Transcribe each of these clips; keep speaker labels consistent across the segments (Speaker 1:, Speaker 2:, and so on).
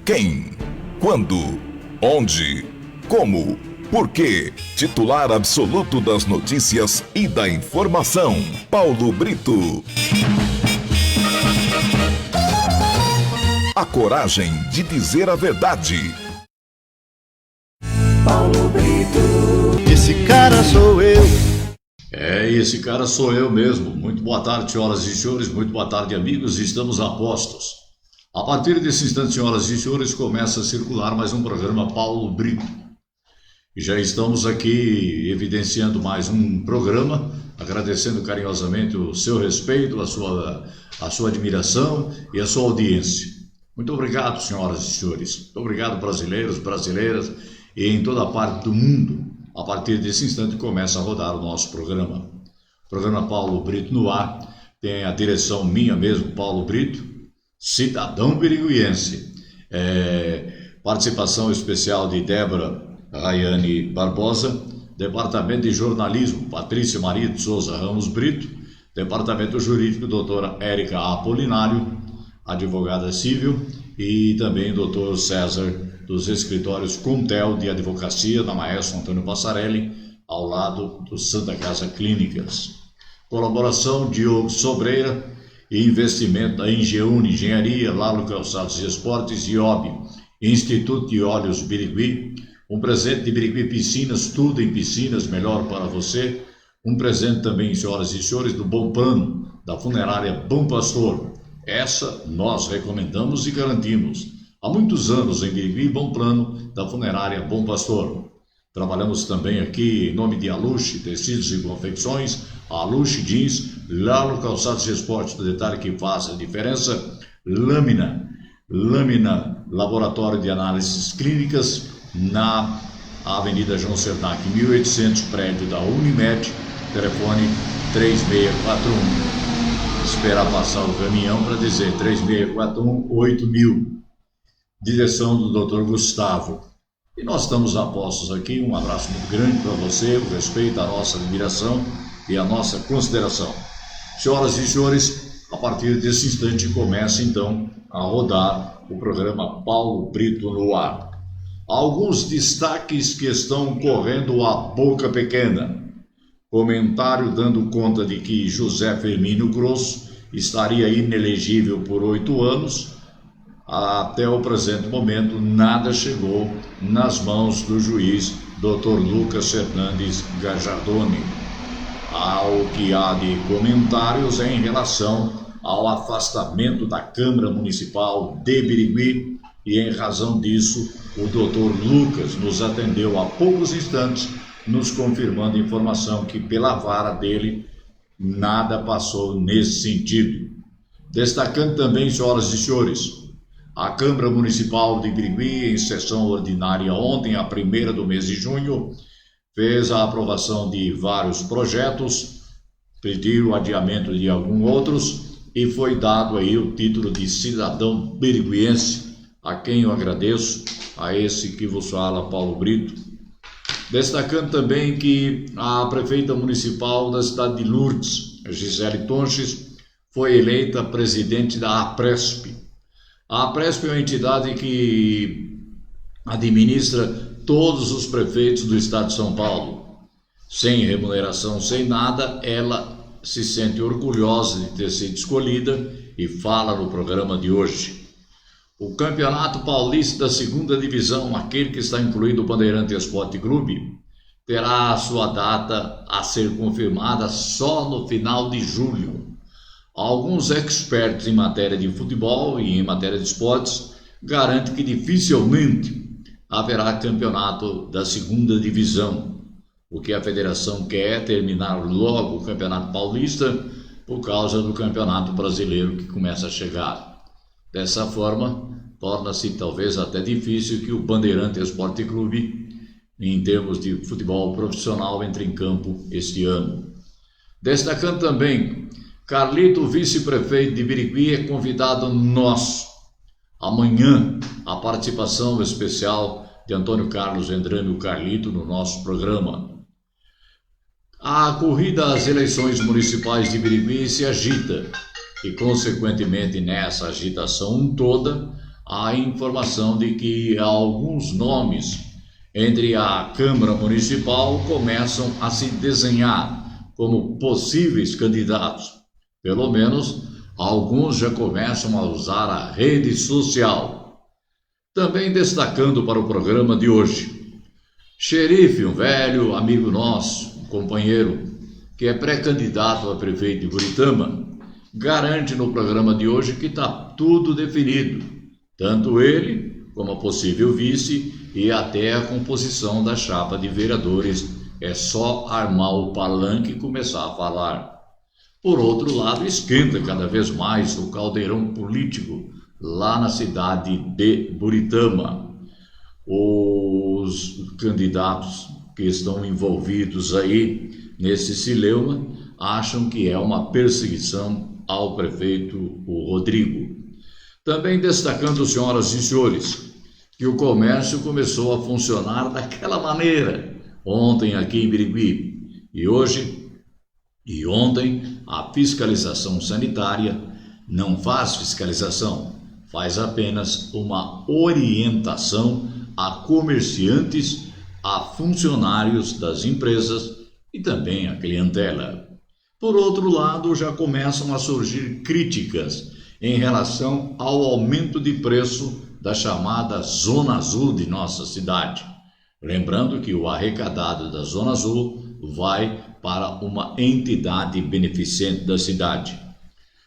Speaker 1: Quem? Quando? Onde? Como? Por quê? Titular absoluto das notícias e da informação, Paulo Brito. A coragem de dizer a verdade.
Speaker 2: Paulo Brito.
Speaker 3: Esse cara sou eu.
Speaker 4: Esse cara sou eu mesmo. Muito boa tarde, senhoras e senhores. Muito boa tarde, amigos. Estamos a postos. A partir desse instante, senhoras e senhores, começa a circular mais um programa Paulo Brito. E já estamos aqui evidenciando mais um programa, agradecendo carinhosamente o seu respeito, a sua admiração e a sua audiência. Muito obrigado, senhoras e senhores. Muito obrigado, brasileiros, brasileiras e em toda parte do mundo. A partir desse instante começa a rodar o nosso programa. O programa Paulo Brito no ar tem a direção minha mesmo, Paulo Brito, cidadão biriguiense. Participação especial de Débora Rayane Barbosa, Departamento de Jornalismo, Patrícia Maria de Souza Ramos Brito, Departamento Jurídico, doutora Érica Apolinário, advogada civil, e também doutor César, dos escritórios Contel de Advocacia, da Maestro Antônio Passarelli, ao lado do Santa Casa Clínicas. Colaboração Diogo Sobreira e investimento da Engeune Engenharia, Lalo Calçados e Esportes, IOB, Instituto de Óleos Birigui, um presente de Birigui Piscinas, tudo em piscinas, melhor para você. Um presente também, senhoras e senhores, do Bom Plano, da funerária Bom Pastor. Essa nós recomendamos e garantimos. Há muitos anos em Birigui, Bom Plano, da funerária Bom Pastor. Trabalhamos também aqui em nome de Aluche, Tecidos e Confecções, Aluche Jeans, Lalo Calçados e Esportes, do detalhe que faz a diferença, Lâmina Laboratório de Análises Clínicas, na Avenida João Sernac, 1800, prédio da Unimed, telefone 3641. Esperar passar o caminhão para dizer 3641-8000. Direção do Dr. Gustavo. E nós estamos a postos aqui. Um abraço muito grande para você, o respeito, a nossa admiração e a nossa consideração. Senhoras e senhores, a partir desse instante começa então a rodar o programa Paulo Brito no ar. Alguns destaques que estão correndo a boca pequena. Comentário dando conta de que José Firmino Grosso estaria inelegível por 8 anos. Até o presente momento, nada chegou nas mãos do juiz Dr. Lucas Fernandes Gajardoni. Ao que há de comentários é em relação ao afastamento da Câmara Municipal de Birigui, e em razão disso, o Dr. Lucas nos atendeu há poucos instantes, nos confirmando a informação que pela vara dele nada passou nesse sentido. Destacando também, senhoras e senhores, a Câmara Municipal de Birigui, em sessão ordinária ontem, a 1ª do mês de junho, fez a aprovação de vários projetos, pediu o adiamento de alguns outros e foi dado aí o título de cidadão biriguiense, a quem eu agradeço, a esse que vos fala, Paulo Brito. Destacando também que a prefeita municipal da cidade de Lourdes, Gisele Tonches, foi eleita presidente da APRESP. A APRESP é uma entidade que administra todos os prefeitos do estado de São Paulo. Sem remuneração, sem nada, ela se sente orgulhosa de ter sido escolhida e fala no programa de hoje. O Campeonato Paulista da Segunda Divisão, aquele que está incluído o Bandeirante Esporte Clube, terá a sua data a ser confirmada só no final de julho. Alguns expertos em matéria de futebol e em matéria de esportes garantem que dificilmente haverá campeonato da Segunda Divisão. O que a federação quer é terminar logo o Campeonato Paulista por causa do Campeonato Brasileiro que começa a chegar. Dessa forma, torna-se talvez até difícil que o Bandeirante Esporte Clube, em termos de futebol profissional, entre em campo este ano. Destacando também, Carlito, vice-prefeito de Birigui, é convidado nosso. Amanhã, a participação especial de Antônio Carlos Vendrame, o Carlito, no nosso programa. A corrida às eleições municipais de Birigui se agita e, consequentemente, nessa agitação toda, a informação de que alguns nomes entre a Câmara Municipal começam a se desenhar como possíveis candidatos. Pelo menos, alguns já começam a usar a rede social. Também destacando para o programa de hoje, Xerife, um velho amigo nosso, companheiro, que é pré-candidato a prefeito de Buritama, garante no programa de hoje que está tudo definido, tanto ele como a possível vice e até a composição da chapa de vereadores. É só armar o palanque e começar a falar. Por outro lado, esquenta cada vez mais o caldeirão político lá na cidade de Buritama. Os candidatos que estão envolvidos aí nesse celeuma acham que é uma perseguição ao prefeito o Rodrigo. Também destacando, senhoras e senhores, que o comércio começou a funcionar daquela maneira ontem aqui em Birigui. E ontem a fiscalização sanitária não faz fiscalização, faz apenas uma orientação a comerciantes, a funcionários das empresas e também a clientela. Por outro lado, já começam a surgir críticas em relação ao aumento de preço da chamada Zona Azul de nossa cidade. Lembrando que o arrecadado da Zona Azul vai para uma entidade beneficente da cidade.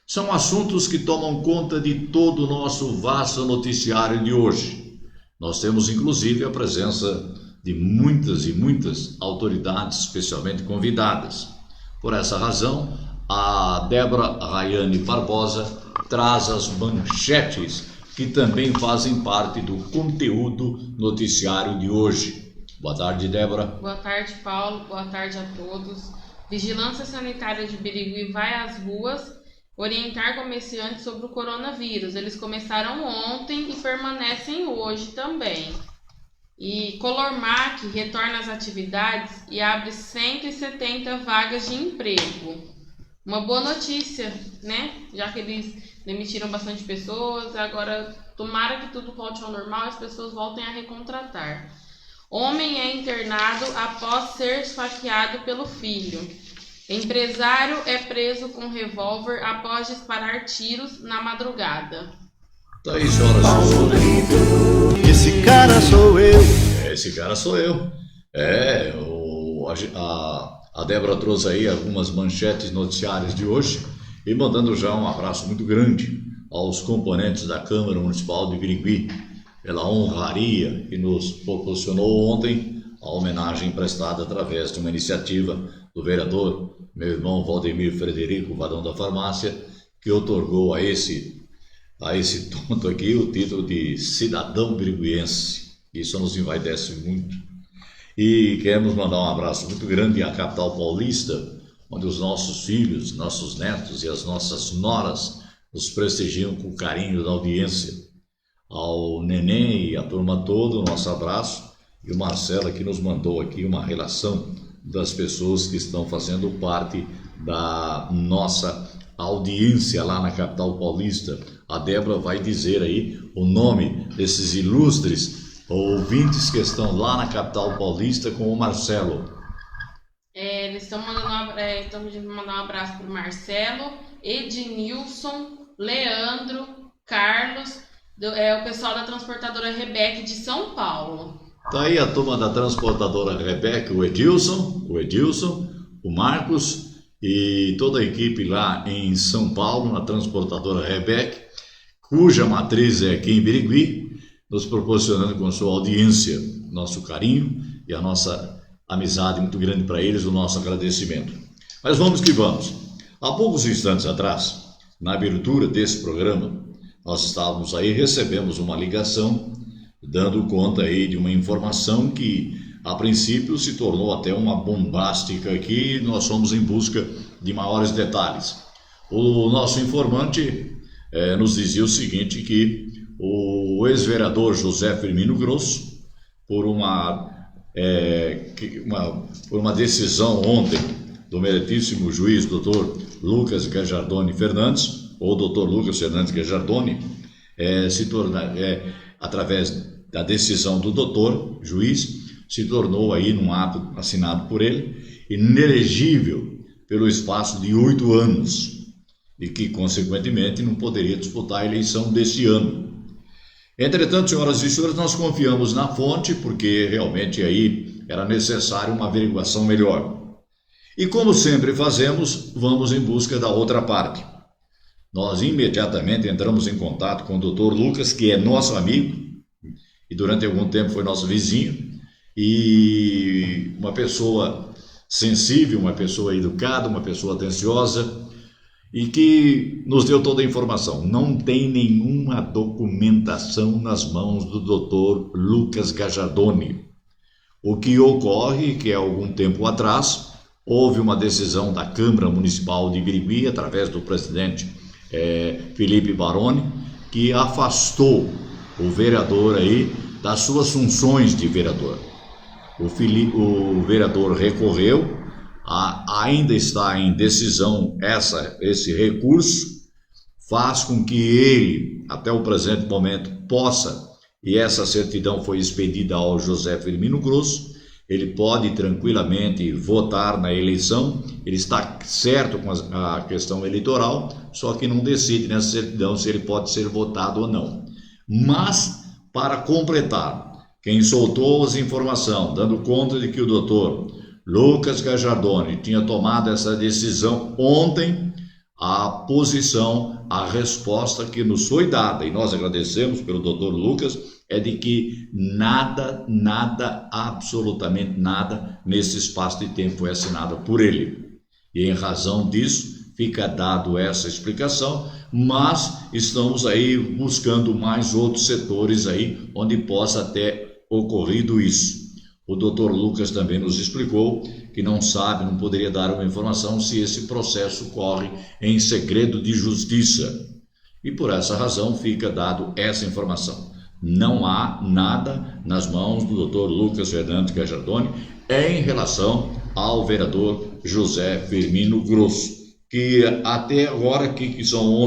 Speaker 4: São assuntos que tomam conta de todo o nosso vasto noticiário de hoje. Nós temos inclusive a presença de muitas e muitas autoridades especialmente convidadas. Por essa razão, a Débora Rayane Barbosa traz as manchetes que também fazem parte do conteúdo noticiário de hoje. Boa tarde, Débora.
Speaker 3: Boa tarde, Paulo. Boa tarde a todos. Vigilância Sanitária de Birigui vai às ruas orientar comerciantes sobre o coronavírus. Eles começaram ontem e permanecem hoje também. E Colormac retorna às atividades e abre 170 vagas de emprego. Uma boa notícia, né? Já que eles demitiram bastante pessoas, agora tomara que tudo volte ao normal e as pessoas voltem a recontratar. Homem é internado após ser esfaqueado pelo filho. Empresário é preso com revólver após disparar tiros na madrugada.
Speaker 4: Tá aí, senhoras e senhores.
Speaker 2: Esse cara sou eu.
Speaker 4: Esse cara sou eu. A Débora trouxe aí algumas manchetes noticiárias de hoje e mandando já um abraço muito grande aos componentes da Câmara Municipal de Birigui pela honraria que nos proporcionou ontem a homenagem prestada através de uma iniciativa do vereador, meu irmão Valdemir Frederico, Vadão da Farmácia, que otorgou a esse tonto aqui o título de cidadão biriguiense. Isso nos envaidece muito. E queremos mandar um abraço muito grande à capital paulista, onde os nossos filhos, nossos netos e as nossas noras nos prestigiam com carinho da audiência. Ao Neném e à turma toda, o nosso abraço. E o Marcelo que nos mandou aqui uma relação das pessoas que estão fazendo parte da nossa audiência lá na capital paulista. A Débora vai dizer aí o nome desses ilustres ouvintes que estão lá na capital paulista com o Marcelo.
Speaker 3: Eles estão pedindo para mandar um abraço para o Marcelo, Ednilson, Leandro, Carlos, o pessoal da transportadora Rebec de São Paulo.
Speaker 4: Tá aí a turma da transportadora Rebec, o Edilson, o Marcos e toda a equipe lá em São Paulo, na transportadora Rebec, cuja matriz é aqui em Birigui, nos proporcionando com sua audiência, nosso carinho e a nossa amizade muito grande para eles, o nosso agradecimento. Mas vamos que vamos. Há poucos instantes atrás, na abertura desse programa, nós estávamos aí, recebemos uma ligação dando conta aí de uma informação que a princípio se tornou até uma bombástica aqui e nós fomos em busca de maiores detalhes. O nosso informante nos dizia o seguinte, que o ex-vereador José Firmino Grosso, por uma decisão ontem do meritíssimo juiz Dr. Lucas Gajardoni Fernandes, ou Dr. Lucas Fernandes Gajardoni, através da decisão do doutor, juiz, se tornou aí num ato assinado por ele, inelegível pelo espaço de 8 anos e que, consequentemente, não poderia disputar a eleição deste ano. Entretanto, senhoras e senhores, nós confiamos na fonte porque realmente aí era necessário uma averiguação melhor. E como sempre fazemos, vamos em busca da outra parte. Nós imediatamente entramos em contato com o Dr. Lucas, que é nosso amigo e durante algum tempo foi nosso vizinho, e uma pessoa sensível, uma pessoa educada, uma pessoa atenciosa e que nos deu toda a informação. Não tem nenhuma documentação nas mãos do Dr. Lucas Gajardoni. O que ocorre é que há algum tempo atrás houve uma decisão da Câmara Municipal de Birigui, através do presidente Felipe Baroni, que afastou o vereador aí das suas funções de vereador. O vereador recorreu, ainda está em decisão esse recurso, faz com que ele, até o presente momento, possa, e essa certidão foi expedida ao José Firmino Grosso, ele pode tranquilamente votar na eleição, ele está certo com a questão eleitoral, só que não decide nessa certidão se ele pode ser votado ou não. Mas, para completar, quem soltou as informações, dando conta de que o doutor Lucas Gajardoni tinha tomado essa decisão ontem, a resposta que nos foi dada, e nós agradecemos pelo doutor Lucas, é de que nada, absolutamente nada, nesse espaço de tempo foi assinado por ele. E em razão disso, fica dado essa explicação, mas estamos aí buscando mais outros setores aí, onde possa ter ocorrido isso. O doutor Lucas também nos explicou que não sabe, não poderia dar uma informação se esse processo corre em segredo de justiça. E por essa razão fica dado essa informação. Não há nada nas mãos do doutor Lucas Fernando Gajardoni em relação ao vereador José Firmino Grosso, que até agora, que são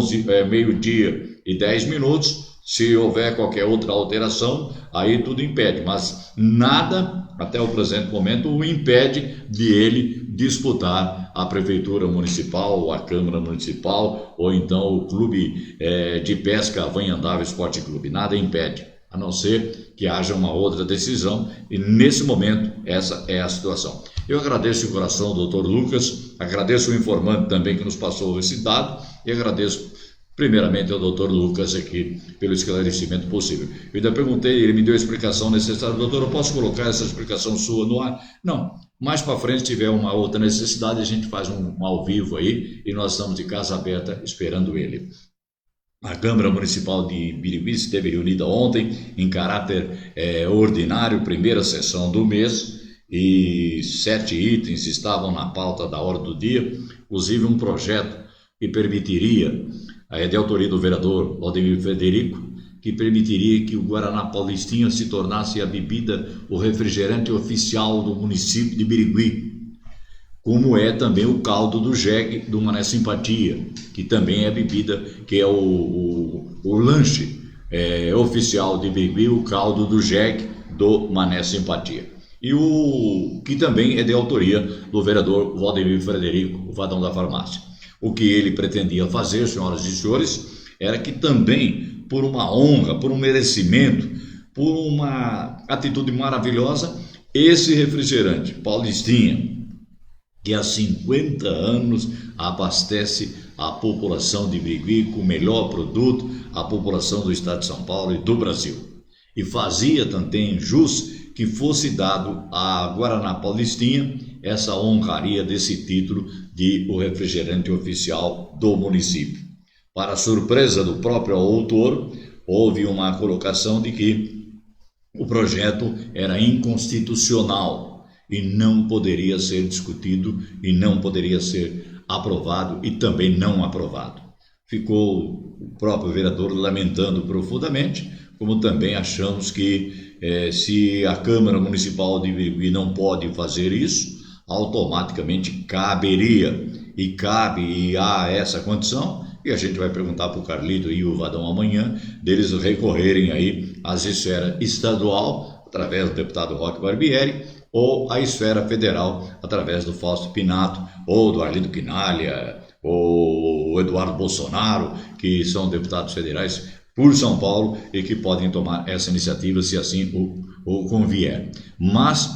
Speaker 4: meio-dia e 10 minutos, se houver qualquer outra alteração, aí tudo impede, mas nada, até o presente momento, o impede de ele disputar a Prefeitura Municipal, ou a Câmara Municipal, ou então o Clube de Pesca Avanhandável Esporte Clube. Nada impede, a não ser que haja uma outra decisão, e nesse momento essa é a situação. Eu agradeço de coração ao doutor Lucas, agradeço o informante também que nos passou esse dado, e agradeço primeiramente ao doutor Lucas aqui pelo esclarecimento possível. Eu ainda perguntei, ele me deu a explicação necessária. Doutor, eu posso colocar essa explicação sua no ar? Não, mais para frente, se tiver uma outra necessidade, a gente faz um ao vivo aí, e nós estamos de casa aberta esperando ele. A Câmara Municipal de Birigui esteve reunida ontem em caráter ordinário, primeira sessão do mês, e 7 itens estavam na pauta da hora do dia, inclusive um projeto que permitiria, de autoria do vereador Valdemir Frederico, que permitiria que o Guaraná Paulistinha se tornasse a bebida, o refrigerante oficial do município de Birigui, como é também o caldo do jegue do Mané Simpatia, que também é bebida, que é o lanche oficial de Birigui, o caldo do jegue do Mané Simpatia. E o que também é de autoria do vereador Valdemir Frederico, o Vadão da Farmácia. O que ele pretendia fazer, senhoras e senhores, era que também, por uma honra, por um merecimento, por uma atitude maravilhosa, esse refrigerante Paulistinha, que há 50 anos abastece a população de Birigui com o melhor produto, a população do estado de São Paulo e do Brasil. E fazia também jus que fosse dado a Guaraná Paulistinha essa honraria desse título de o refrigerante oficial do município. Para surpresa do próprio autor, houve uma colocação de que o projeto era inconstitucional e não poderia ser discutido e não poderia ser aprovado e também não aprovado. Ficou o próprio vereador lamentando profundamente, como também achamos que se a Câmara Municipal de Birigui não pode fazer isso, automaticamente caberia, e cabe, e há essa condição, E a gente vai perguntar para o Carlito e o Vadão amanhã, deles recorrerem aí à esfera estadual, através do deputado Roque Barbieri, ou à esfera federal, através do Fausto Pinato, ou do Arlindo Quinalha, ou o Eduardo Bolsonaro, que são deputados federais por São Paulo e que podem tomar essa iniciativa se assim o convier. Mas,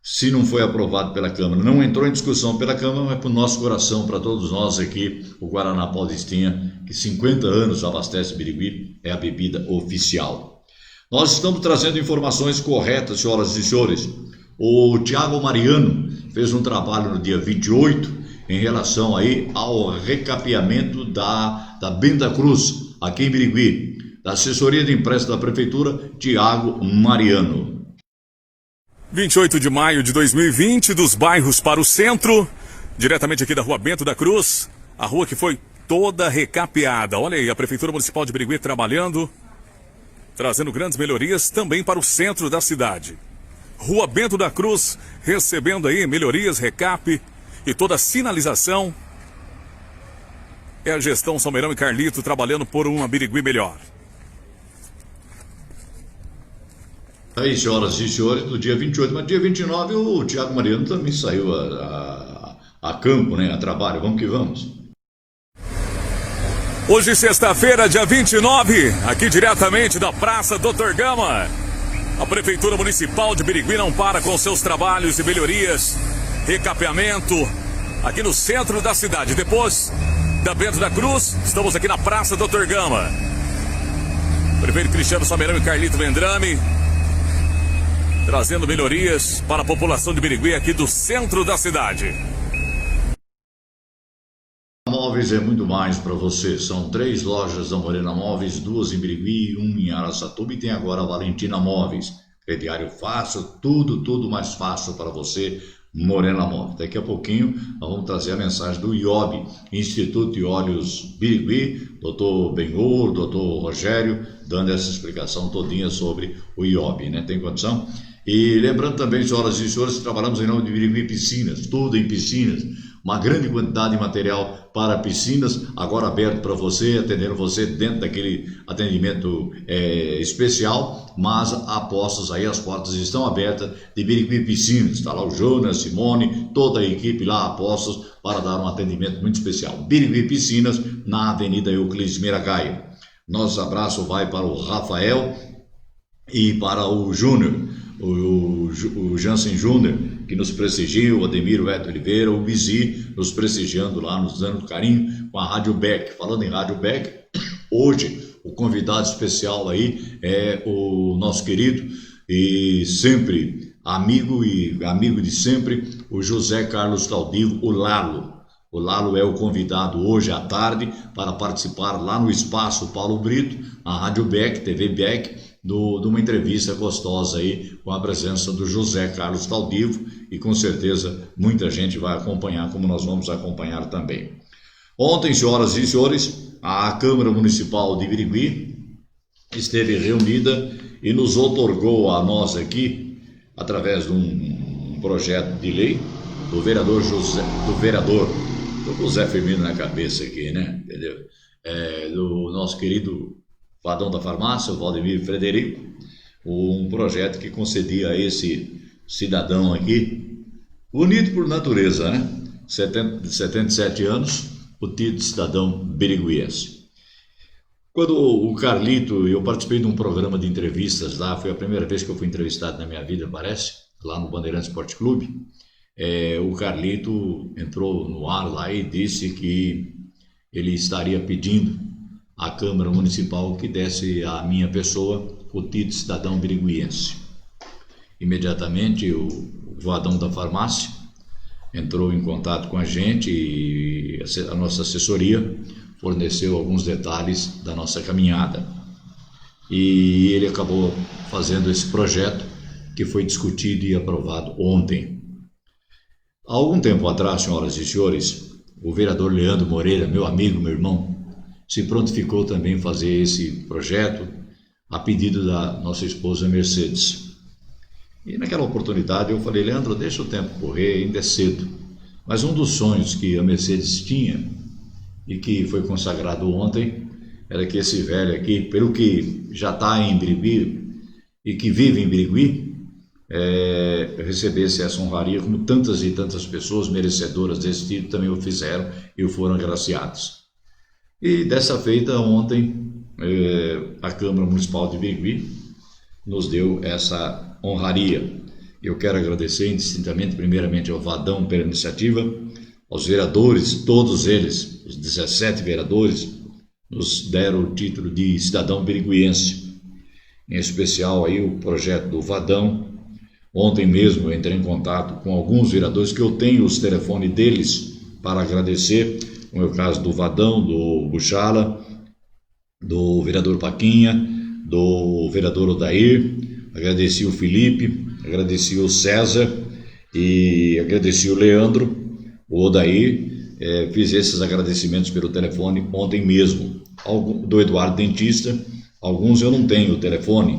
Speaker 4: se não foi aprovado pela Câmara, não entrou em discussão pela Câmara, mas para o nosso coração, para todos nós aqui, o Guaraná Paulistinha, que 50 anos abastece Birigui, é a bebida oficial. Nós estamos trazendo informações corretas, senhoras e senhores. O Tiago Mariano fez um trabalho no dia 28 em relação aí ao recapeamento da Benta Cruz, aqui em Birigui, da assessoria de imprensa da Prefeitura, Tiago Mariano.
Speaker 5: 28 de maio de 2020, dos bairros para o centro, diretamente aqui da Rua Bento da Cruz, a rua que foi toda recapeada. Olha aí, a Prefeitura Municipal de Birigui trabalhando, trazendo grandes melhorias também para o centro da cidade. Rua Bento da Cruz recebendo aí melhorias, recape e toda a sinalização. É a gestão Salmeirão e Carlito trabalhando por uma Birigui melhor.
Speaker 4: Aí, senhoras e senhores, no dia 28, mas dia 29 o Tiago Mariano também saiu a campo, né, a trabalho. Vamos que vamos.
Speaker 5: Hoje, sexta-feira, dia 29, aqui diretamente da Praça Dr. Gama. A Prefeitura Municipal de Birigui não para com seus trabalhos e melhorias, recapeamento, aqui no centro da cidade. Depois da Bento da Cruz, estamos aqui na Praça Dr. Gama. Prefeito Cristiano Salmeirão e Carlito Vendrame, trazendo melhorias para a população de Birigui aqui do centro da cidade.
Speaker 4: Móveis é muito mais para você. São 3 lojas da Morena Móveis, 2 em Birigui, 1 em Araçatuba e tem agora a Valentina Móveis. Crediário fácil, tudo mais fácil para você, Morena Móveis. Daqui a pouquinho nós vamos trazer a mensagem do IOB, Instituto de Olhos Birigui, doutor Benhur, doutor Rogério, dando essa explicação todinha sobre o IOB, né? Tem condição? E lembrando também, senhoras e senhores, que trabalhamos em nome de Birigui Piscinas, tudo em piscinas. Uma grande quantidade de material para piscinas, agora aberto para você, atendendo você dentro daquele atendimento especial, mas apostos aí, as portas estão abertas de Birigui Piscinas. Está lá o Jonas, Simone, toda a equipe lá, apostos, para dar um atendimento muito especial. Birigui Piscinas, na Avenida Euclides Miragaia. Nosso abraço vai para o Rafael e para o Júnior. O Jansen Júnior, que nos prestigia, o Ademir Eto Oliveira, o Bizi, nos prestigiando lá, nos dando carinho com a Rádio Beck. Falando em Rádio Beck, hoje o convidado especial aí é o nosso querido e sempre amigo de sempre, o José Carlos Taldivo, o Lalo. O Lalo é o convidado hoje à tarde para participar lá no Espaço Paulo Brito, na Rádio Beck, TV Beck, de uma entrevista gostosa aí com a presença do José Carlos Taldivo e com certeza muita gente vai acompanhar, como nós vamos acompanhar também. Ontem, senhoras e senhores, a Câmara Municipal de Birigui esteve reunida e nos outorgou a nós aqui, através de um projeto de lei do vereador José Firmino na cabeça aqui, né? Entendeu? Do nosso querido Vadão da Farmácia, o Valdemir Frederico, um projeto que concedia a esse cidadão aqui, bonito por natureza, né? 77 anos, o título de cidadão biriguiense. Quando o Carlito, eu participei de um programa de entrevistas lá, foi a primeira vez que eu fui entrevistado na minha vida, parece, lá no Bandeirantes Esporte Clube. O Carlito entrou no ar lá e disse que ele estaria pedindo à Câmara Municipal que desse à minha pessoa o título de cidadão biriguiense. Imediatamente o Vadão da Farmácia entrou em contato com a gente e a nossa assessoria forneceu alguns detalhes da nossa caminhada. E ele acabou fazendo esse projeto que foi discutido e aprovado ontem. Há algum tempo atrás, senhoras e senhores, o vereador Leandro Moreira, meu amigo, meu irmão, se prontificou também a fazer esse projeto a pedido da nossa esposa Mercedes. E naquela oportunidade eu falei, Leandro, deixa o tempo correr, ainda é cedo. Mas um dos sonhos que a Mercedes tinha e que foi consagrado ontem, era que esse velho aqui, pelo que já está em Birigui e que vive em Birigui, recebesse essa honraria, como tantas e tantas pessoas merecedoras desse título também o fizeram e foram agraciados. E dessa feita, ontem, a Câmara Municipal de Birigui nos deu essa honraria. Eu quero agradecer indistintamente, primeiramente, ao Vadão pela iniciativa, aos vereadores, todos eles, os 17 vereadores, nos deram o título de cidadão biriguiense. Em especial aí o projeto do Vadão. Ontem mesmo eu entrei em contato com alguns vereadores que eu tenho os telefones deles para agradecer, como é o caso do Vadão, do Buchala, do vereador Paquinha, do vereador Odair, agradeci o Felipe, agradeci o César e agradeci o Leandro, o Odair, fiz esses agradecimentos pelo telefone ontem mesmo. Do Eduardo Dentista, alguns eu não tenho o telefone,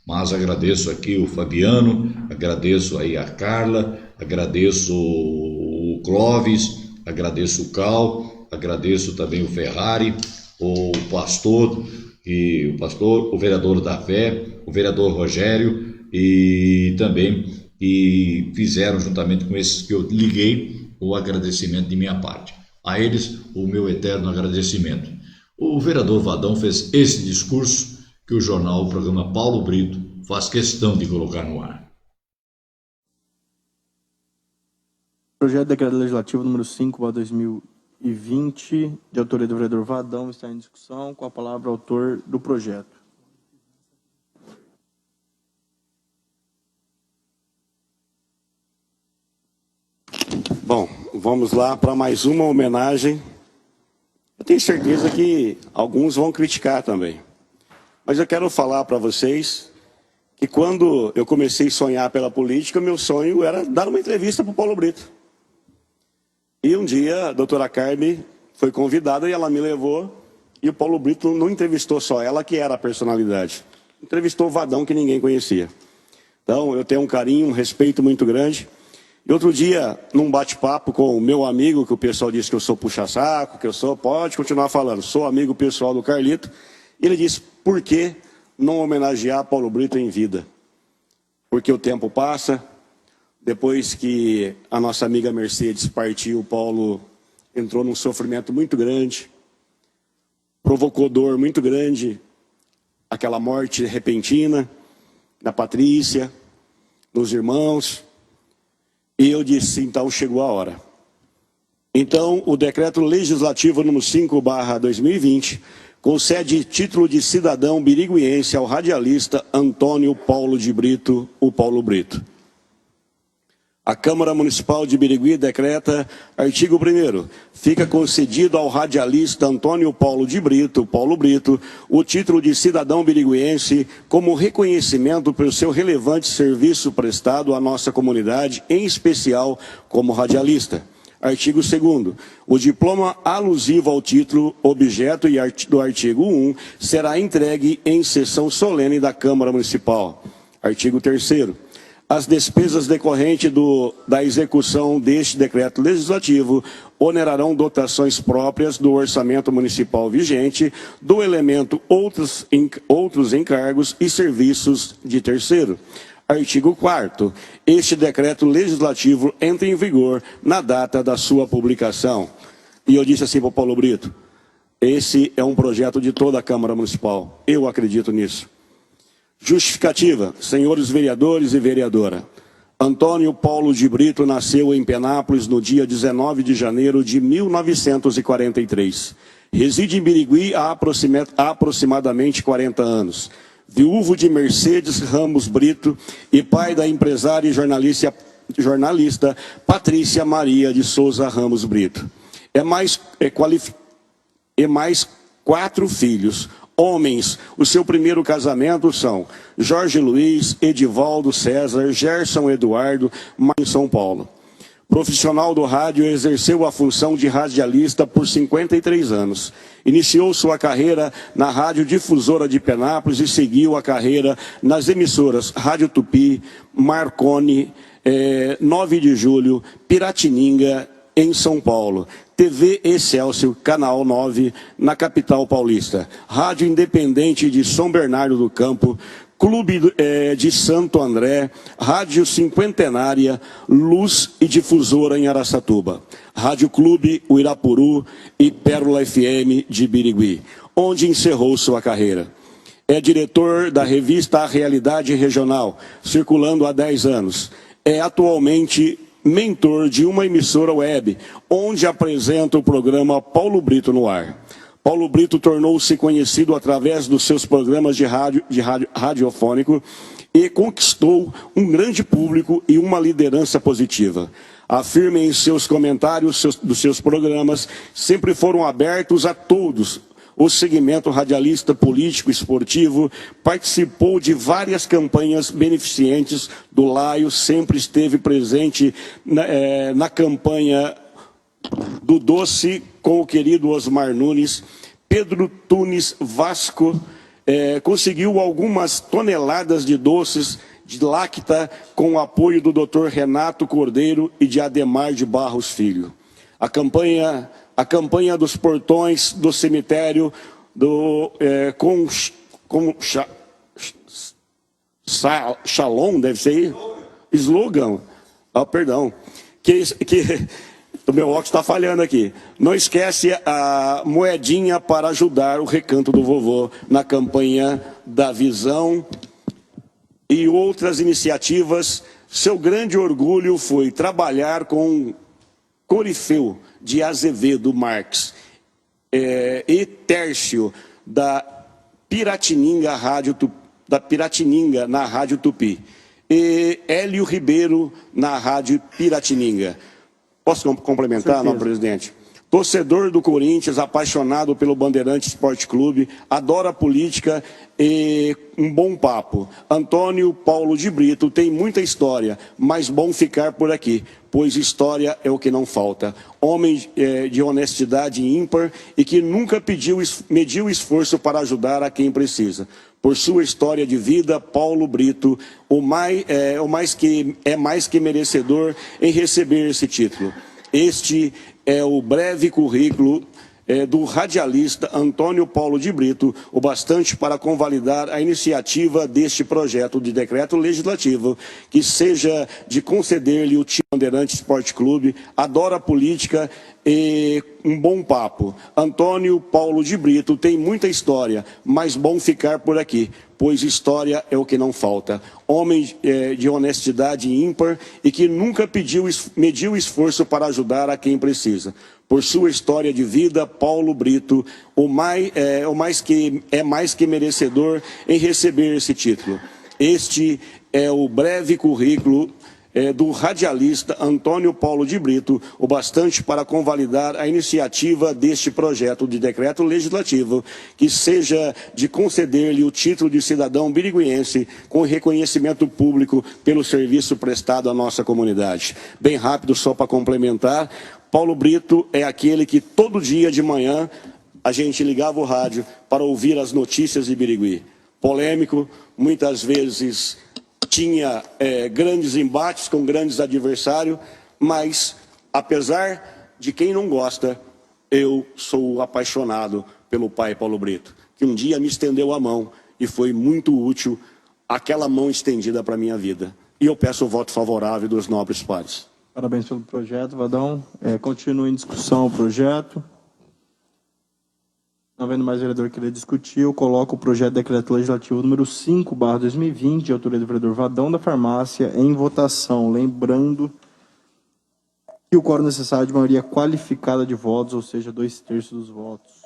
Speaker 4: mas agradeço aqui o Fabiano, agradeço aí a Carla, agradeço o Clóvis, agradeço o Cal, agradeço também o Ferrari, o pastor, o vereador da Fé, o vereador Rogério, e também que fizeram juntamente com esses que eu liguei o agradecimento de minha parte. A eles o meu eterno agradecimento. O vereador Vadão fez esse discurso que o jornal, o programa Paulo Brito, faz questão de colocar no ar.
Speaker 6: Projeto de Decreto Legislativo número 5/2020, de autoria do vereador Vadão, está em discussão. Com a palavra, autor do projeto.
Speaker 7: Bom, vamos lá para mais uma homenagem. Eu tenho certeza que alguns vão criticar também. Mas eu quero falar para vocês que quando eu comecei a sonhar pela política, meu sonho era dar uma entrevista para o Paulo Brito. E um dia a doutora Carme foi convidada e ela me levou, e o Paulo Brito não entrevistou só ela, que era a personalidade. Entrevistou o Vadão, que ninguém conhecia. Então eu tenho um carinho, um respeito muito grande. E outro dia, num bate-papo com o meu amigo, que o pessoal disse que eu sou puxa-saco, que eu sou, pode continuar falando, sou amigo pessoal do Carlito, e ele disse, por que não homenagear Paulo Brito em vida? Porque o tempo passa, depois que a nossa amiga Mercedes partiu, o Paulo entrou num sofrimento muito grande, provocou dor muito grande, aquela morte repentina da Patrícia, dos irmãos. E eu disse, então chegou a hora. Então, o decreto legislativo número 5/2020 concede título de cidadão biriguiense ao radialista Antônio Paulo de Brito, o Paulo Brito. A Câmara Municipal de Birigui decreta, artigo 1º, fica concedido ao radialista Antônio Paulo de Brito, Paulo Brito, o título de cidadão biriguiense como reconhecimento pelo seu relevante serviço prestado à nossa comunidade, em especial como radialista. Artigo 2º, o diploma alusivo ao título, objeto do artigo 1, será entregue em sessão solene da Câmara Municipal. Artigo 3º. As despesas decorrentes da execução deste decreto legislativo onerarão dotações próprias do orçamento municipal vigente, do elemento outros encargos e serviços de terceiro. Artigo 4º. Este decreto legislativo entra em vigor na data da sua publicação. E eu disse assim para o Paulo Brito, esse é um projeto de toda a Câmara Municipal. Eu acredito nisso. Justificativa, senhores vereadores e vereadora. Antônio Paulo de Brito nasceu em Penápolis no dia 19 de janeiro de 1943. Reside em Birigui há aproximadamente 40 anos. Viúvo de Mercedes Ramos Brito e pai da empresária e jornalista Patrícia Maria de Souza Ramos Brito. Mais 4 filhos. Homens, o seu primeiro casamento são Jorge Luiz, Edivaldo César, Gerson Eduardo, em São Paulo. Profissional do rádio, exerceu a função de radialista por 53 anos. Iniciou sua carreira na Rádio Difusora de Penápolis e seguiu a carreira nas emissoras Rádio Tupi, Marconi, 9 de Julho, Piratininga, em São Paulo. TV Excelsior, Canal 9, na capital paulista. Rádio Independente de São Bernardo do Campo, Clube de Santo André, Rádio Cinquentenária, Luz e Difusora em Araçatuba. Rádio Clube Uirapuru e Pérola FM de Birigui, onde encerrou sua carreira. É diretor da revista A Realidade Regional, circulando há 10 anos. É atualmente mentor de uma emissora web, onde apresenta o programa Paulo Brito no ar. Paulo Brito tornou-se conhecido através dos seus programas de radiofônico e conquistou um grande público e uma liderança positiva. Afirma em seus comentários dos seus programas, sempre foram abertos a todos. O segmento radialista, político, esportivo, participou de várias campanhas beneficentes do Laio, sempre esteve presente na campanha do doce com o querido Osmar Nunes. Pedro Tunes Vasco conseguiu algumas toneladas de doces de Lacta com o apoio do Dr. Renato Cordeiro e de Ademar de Barros Filho. A campanha dos portões do cemitério Shalom, deve ser slogan. Perdão. O meu óculos está falhando aqui. Não esquece a moedinha para ajudar o Recanto do Vovô na campanha da Visão e outras iniciativas. Seu grande orgulho foi trabalhar com Corifeu de Azevedo Marques e Tércio da Piratininga na Rádio Tupi e Hélio Ribeiro na Rádio Piratininga. Posso complementar, não, presidente? Torcedor do Corinthians, apaixonado pelo Bandeirante Esporte Clube, adora política e um bom papo. Antônio Paulo de Brito tem muita história, mas bom ficar por aqui, pois história é o que não falta. Homem de honestidade ímpar e que nunca mediu esforço para ajudar a quem precisa. Por sua história de vida, Paulo Brito é mais que merecedor em receber esse título. Este é o breve currículo do radialista Antônio Paulo de Brito, o bastante para convalidar a iniciativa deste projeto de decreto legislativo, que seja de conceder-lhe o título Bandeirante Esporte Clube, adora política e um bom papo. Antônio Paulo de Brito tem muita história, mas bom ficar por aqui, pois história é o que não falta. Homem de honestidade ímpar e que nunca mediu esforço para ajudar a quem precisa. Por sua história de vida, Paulo Brito é mais que merecedor em receber esse título. Este é o breve currículo do radialista Antônio Paulo de Brito, o bastante para convalidar a iniciativa deste projeto de decreto legislativo, que seja de conceder-lhe o título de cidadão biriguiense com reconhecimento público pelo serviço prestado à nossa comunidade. Bem rápido, só para complementar, Paulo Brito é aquele que todo dia de manhã a gente ligava o rádio para ouvir as notícias de Birigui. Polêmico, muitas vezes tinha grandes embates com grandes adversários, mas, apesar de quem não gosta, eu sou apaixonado pelo pai Paulo Brito, que um dia me estendeu a mão e foi muito útil aquela mão estendida para a minha vida. E eu peço o voto favorável dos nobres pares.
Speaker 6: Parabéns pelo projeto, Vadão. Continua em discussão o projeto. Não havendo mais vereador que queira discutir, eu coloco o projeto de decreto legislativo número 5/2020, de autoria do vereador Vadão da Farmácia, em votação. Lembrando que o quórum necessário de maioria qualificada de votos, ou seja, 2/3 dos votos.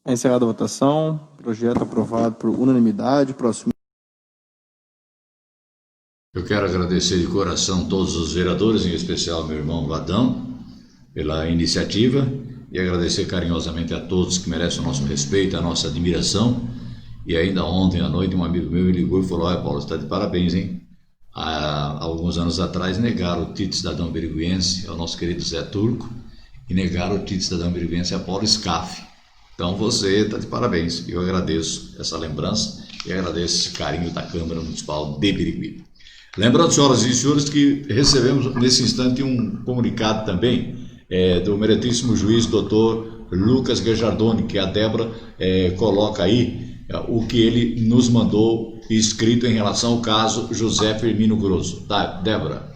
Speaker 6: Encerrada a votação, projeto aprovado por unanimidade. Próximo.
Speaker 4: Eu quero agradecer de coração todos os vereadores, em especial meu irmão Vadão, pela iniciativa, e agradecer carinhosamente a todos que merecem o nosso respeito, a nossa admiração. E ainda ontem à noite um amigo meu me ligou e falou: olha, Paulo, você está de parabéns, hein? Há alguns anos atrás negaram o título de cidadão biriguense ao nosso querido Zé Turco e negaram o título de cidadão biriguense a Paulo Scaff. Então você está de parabéns. Eu agradeço essa lembrança e agradeço esse carinho da Câmara Municipal de Birigui. Lembrando, senhoras e senhores, que recebemos nesse instante um comunicado também do meritíssimo juiz doutor Lucas Guejardoni, que a Débora coloca aí o que ele nos mandou escrito em relação ao caso José Firmino Grosso. Tá, Débora?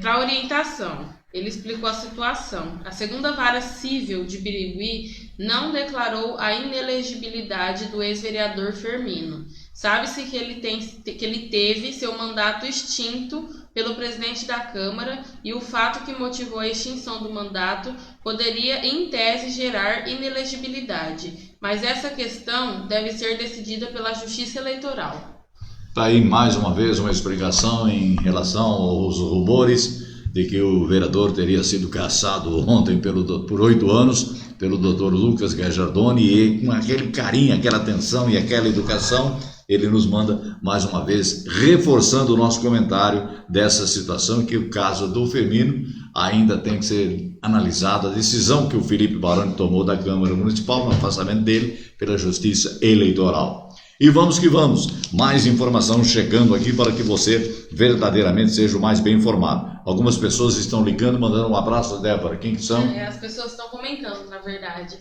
Speaker 3: Para orientação, ele explicou a situação. A segunda vara civil de Birigui não declarou a inelegibilidade do ex-vereador Firmino. Sabe-se que ele teve seu mandato extinto pelo presidente da Câmara e o fato que motivou a extinção do mandato poderia, em tese, gerar inelegibilidade. Mas essa questão deve ser decidida pela Justiça Eleitoral.
Speaker 4: Está aí mais uma vez uma explicação em relação aos rumores de que o vereador teria sido cassado ontem por 8 anos pelo doutor Lucas Guejardoni, e com aquele carinho, aquela atenção e aquela educação, ele nos manda mais uma vez, reforçando o nosso comentário dessa situação, que o caso do Firmino ainda tem que ser analisado, a decisão que o Felipe Baroni tomou da Câmara Municipal no afastamento dele pela Justiça Eleitoral. E vamos que vamos, mais informação chegando aqui para que você verdadeiramente seja o mais bem informado. Algumas pessoas estão ligando, mandando um abraço, Débora. Quem que são?
Speaker 3: As pessoas estão comentando, na verdade.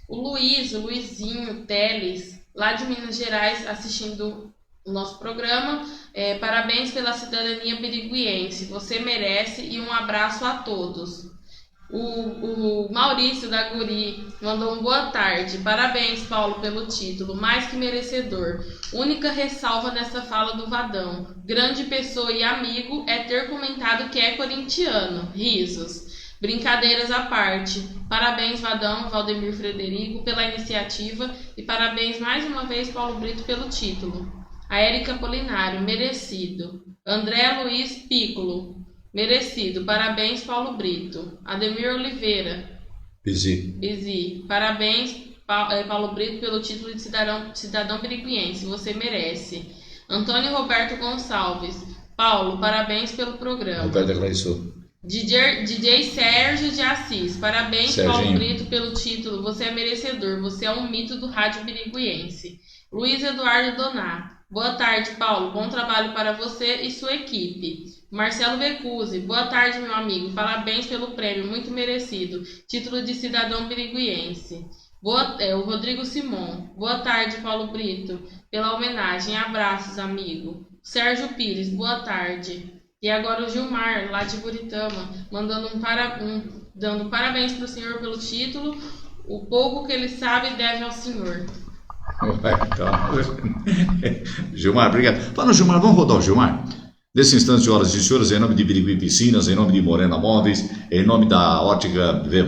Speaker 3: O Luizinho Teles, lá de Minas Gerais, assistindo o nosso programa. Parabéns pela cidadania biriguiense, você merece, e um abraço a todos. O Maurício da Guri mandou um boa tarde. Parabéns, Paulo, pelo título, mais que merecedor. Única ressalva nessa fala do Vadão, grande pessoa e amigo, é ter comentado que é corintiano. Risos. Brincadeiras à parte. Parabéns, Vadão, Valdemir Frederico, pela iniciativa, e parabéns mais uma vez, Paulo Brito, pelo título. A Érica Polinário, merecido. André Luiz Piccolo, merecido. Parabéns, Paulo Brito. Ademir Oliveira. Bizi. Parabéns, Paulo Brito, pelo título de cidadão biriguiense. Você merece. Antônio Roberto Gonçalves. Paulo, parabéns pelo programa.
Speaker 4: Roberto Aglaissou.
Speaker 3: DJ Sérgio de Assis. Parabéns,
Speaker 4: Serginho.
Speaker 3: Paulo Brito, pelo título. Você é merecedor. Você é um mito do rádio biriguiense. Luiz Eduardo Doná. Boa tarde, Paulo. Bom trabalho para você e sua equipe. Marcelo Becuzzi. Boa tarde, meu amigo. Parabéns pelo prêmio, muito merecido. Título de cidadão biriguiense. O Rodrigo Simon. Boa tarde, Paulo Brito, pela homenagem. Abraços, amigo. Sérgio Pires. Boa tarde. E agora o Gilmar, lá de Buritama, mandando dando parabéns para o senhor pelo título. O pouco que ele sabe deve ao senhor.
Speaker 4: Gilmar, obrigado. Fala, Gilmar, vamos rodar o Gilmar? Nesse instante, senhoras e senhores, em nome de Birigui Piscinas, em nome de Morena Móveis, em nome da Ótica V+,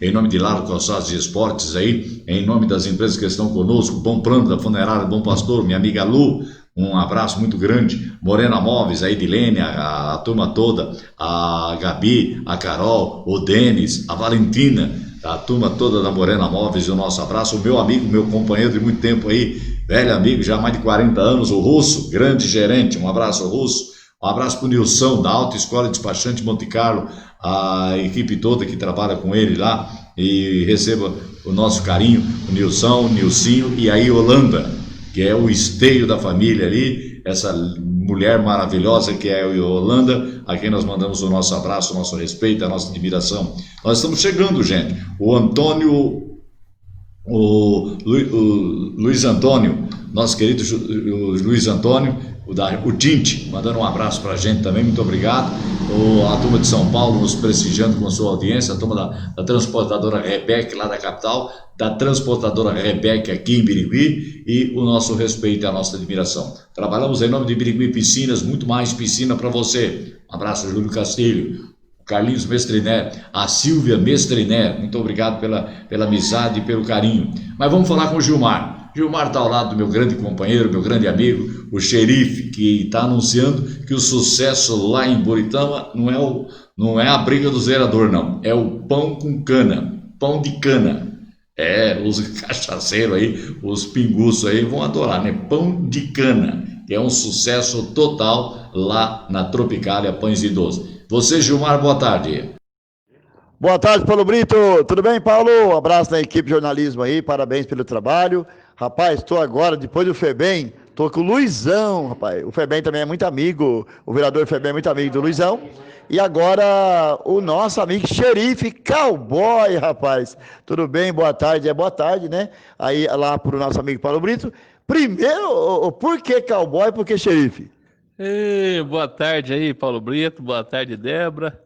Speaker 4: em nome de Lar Calçados e Esportes aí, em nome das empresas que estão conosco, Bom Plano da Funerária Bom Pastor, minha amiga Lu, um abraço muito grande. Morena Móveis, a Edilene, a turma toda, a Gabi, a Carol, o Denis, a Valentina, a turma toda da Morena Móveis, e o nosso abraço. O meu amigo, meu companheiro de muito tempo aí, velho amigo, já há mais de 40 anos, o Russo, grande gerente, um abraço ao Russo. Um abraço para o Nilson, da Alta Escola Despachante Monte Carlo, a equipe toda que trabalha com ele lá, e receba o nosso carinho, o Nilson, o Nilcinho e a Yolanda, que é o esteio da família ali, essa mulher maravilhosa que é a Yolanda, a quem nós mandamos o nosso abraço, o nosso respeito, a nossa admiração. Nós estamos chegando, gente. O Antônio, o Luiz Antônio, nosso querido Luiz Antônio, o Tinte, mandando um abraço para a gente também, muito obrigado. A turma de São Paulo nos prestigiando com sua audiência, a turma da transportadora Rebec lá da capital, da transportadora Rebec aqui em Birigui, e o nosso respeito e a nossa admiração. Trabalhamos em nome de Birigui Piscinas, muito mais piscina para você. Um abraço, Júlio Castilho, o Carlinhos Mestriner, a Silvia Mestriner, muito obrigado pela amizade e pelo carinho. Mas vamos falar com o Gilmar. Gilmar está ao lado do meu grande companheiro, meu grande amigo, o xerife, que está anunciando que o sucesso lá em Buritama não é a briga do zerador, não. É o pão com cana, pão de cana. Os cachaceiros aí, os pinguços aí vão adorar, né? Pão de cana, que é um sucesso total lá na Tropicália Pães de Doce. Você, Gilmar, boa tarde.
Speaker 8: Boa tarde, Paulo Brito. Tudo bem, Paulo? Um abraço na equipe de jornalismo aí, parabéns pelo trabalho. Rapaz, estou agora, depois do FEBEM, estou com o Luizão, rapaz. O FEBEM também é muito amigo, o vereador FEBEM é muito amigo do Luizão. E agora o nosso amigo xerife Cowboy, rapaz. Tudo bem? Boa tarde, né? Aí lá pro nosso amigo Paulo Brito. Primeiro, por que Cowboy, por que xerife?
Speaker 9: Ei, boa tarde aí, Paulo Brito. Boa tarde, Débora.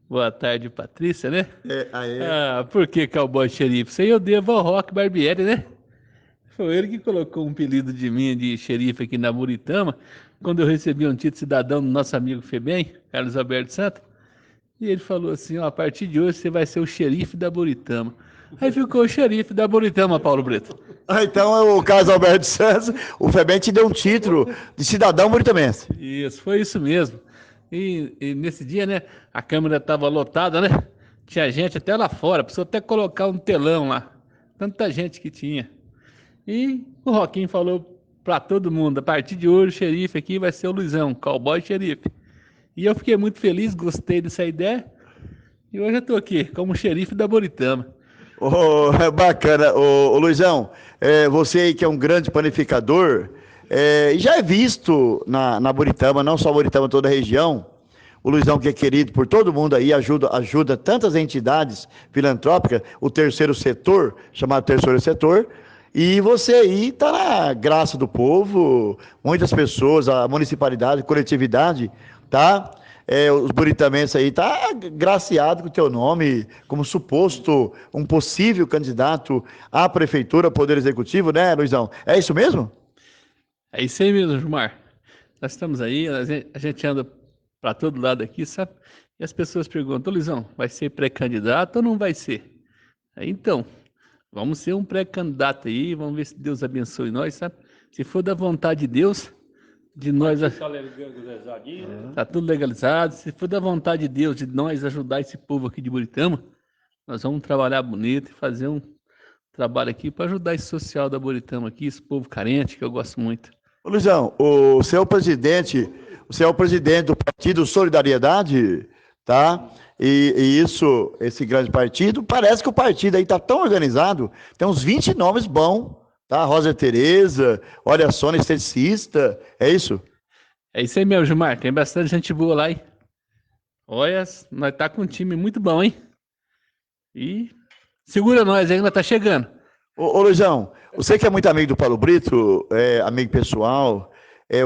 Speaker 9: Boa tarde, Patrícia, né? Por que Cowboy Xerife? Isso aí eu devo ao Rock Barbieri, né? Foi ele que colocou um apelido de mim de xerife aqui na Buritama, quando eu recebi um título de cidadão do nosso amigo FEBEM, Carlos Alberto Santos. E ele falou assim, ó, a partir de hoje você vai ser o xerife da Buritama. Aí ficou o xerife da Buritama, Paulo Brito.
Speaker 8: Então o Carlos Alberto Santos, o FEBEM te deu um título de cidadão buritamense.
Speaker 9: Isso, foi isso mesmo. E nesse dia, né, a câmera estava lotada, né? Tinha gente até lá fora, precisou até colocar um telão lá. Tanta gente que tinha. E o Roquinho falou para todo mundo, a partir de hoje o xerife aqui vai ser o Luizão, Cowboy Xerife. E eu fiquei muito feliz, gostei dessa ideia. E hoje eu estou aqui como xerife da Buritama.
Speaker 8: Bacana. Luizão, você aí que é um grande panificador, já é visto na Buritama, não só a Buritama, toda a região. O Luizão, que é querido por todo mundo aí, ajuda tantas entidades filantrópicas, o terceiro setor, chamado terceiro setor. E você aí está na graça do povo, muitas pessoas, a municipalidade, a coletividade, tá? Os buritamenses aí tá graciado com o teu nome como suposto um possível candidato à prefeitura, poder executivo, né, Luizão? É isso mesmo?
Speaker 9: É isso aí mesmo, Gilmar. Nós estamos aí, a gente anda para todo lado aqui, sabe? E as pessoas perguntam, Luizão, vai ser pré-candidato ou não vai ser? Então, vamos ser um pré-candidato aí, vamos ver se Deus abençoe nós, sabe? Se for da vontade de Deus, de nós... Tá tudo legalizado. Se for da vontade de Deus, de nós ajudar esse povo aqui de Buritama, nós vamos trabalhar bonito e fazer um trabalho aqui para ajudar esse social da Buritama aqui, esse povo carente, que eu gosto muito.
Speaker 8: Ô, Luizão, você é o presidente do Partido Solidariedade, tá? E esse grande partido, parece que o partido aí está tão organizado, tem uns 20 nomes bons, tá? Rosa Tereza, olha só, esteticista, é isso?
Speaker 9: É isso aí mesmo, Gilmar, tem bastante gente boa lá, hein? Olha, nós tá com um time muito bom, hein? E segura nós aí, nós tá chegando.
Speaker 8: Ô Luizão, você que é muito amigo do Paulo Brito, amigo pessoal,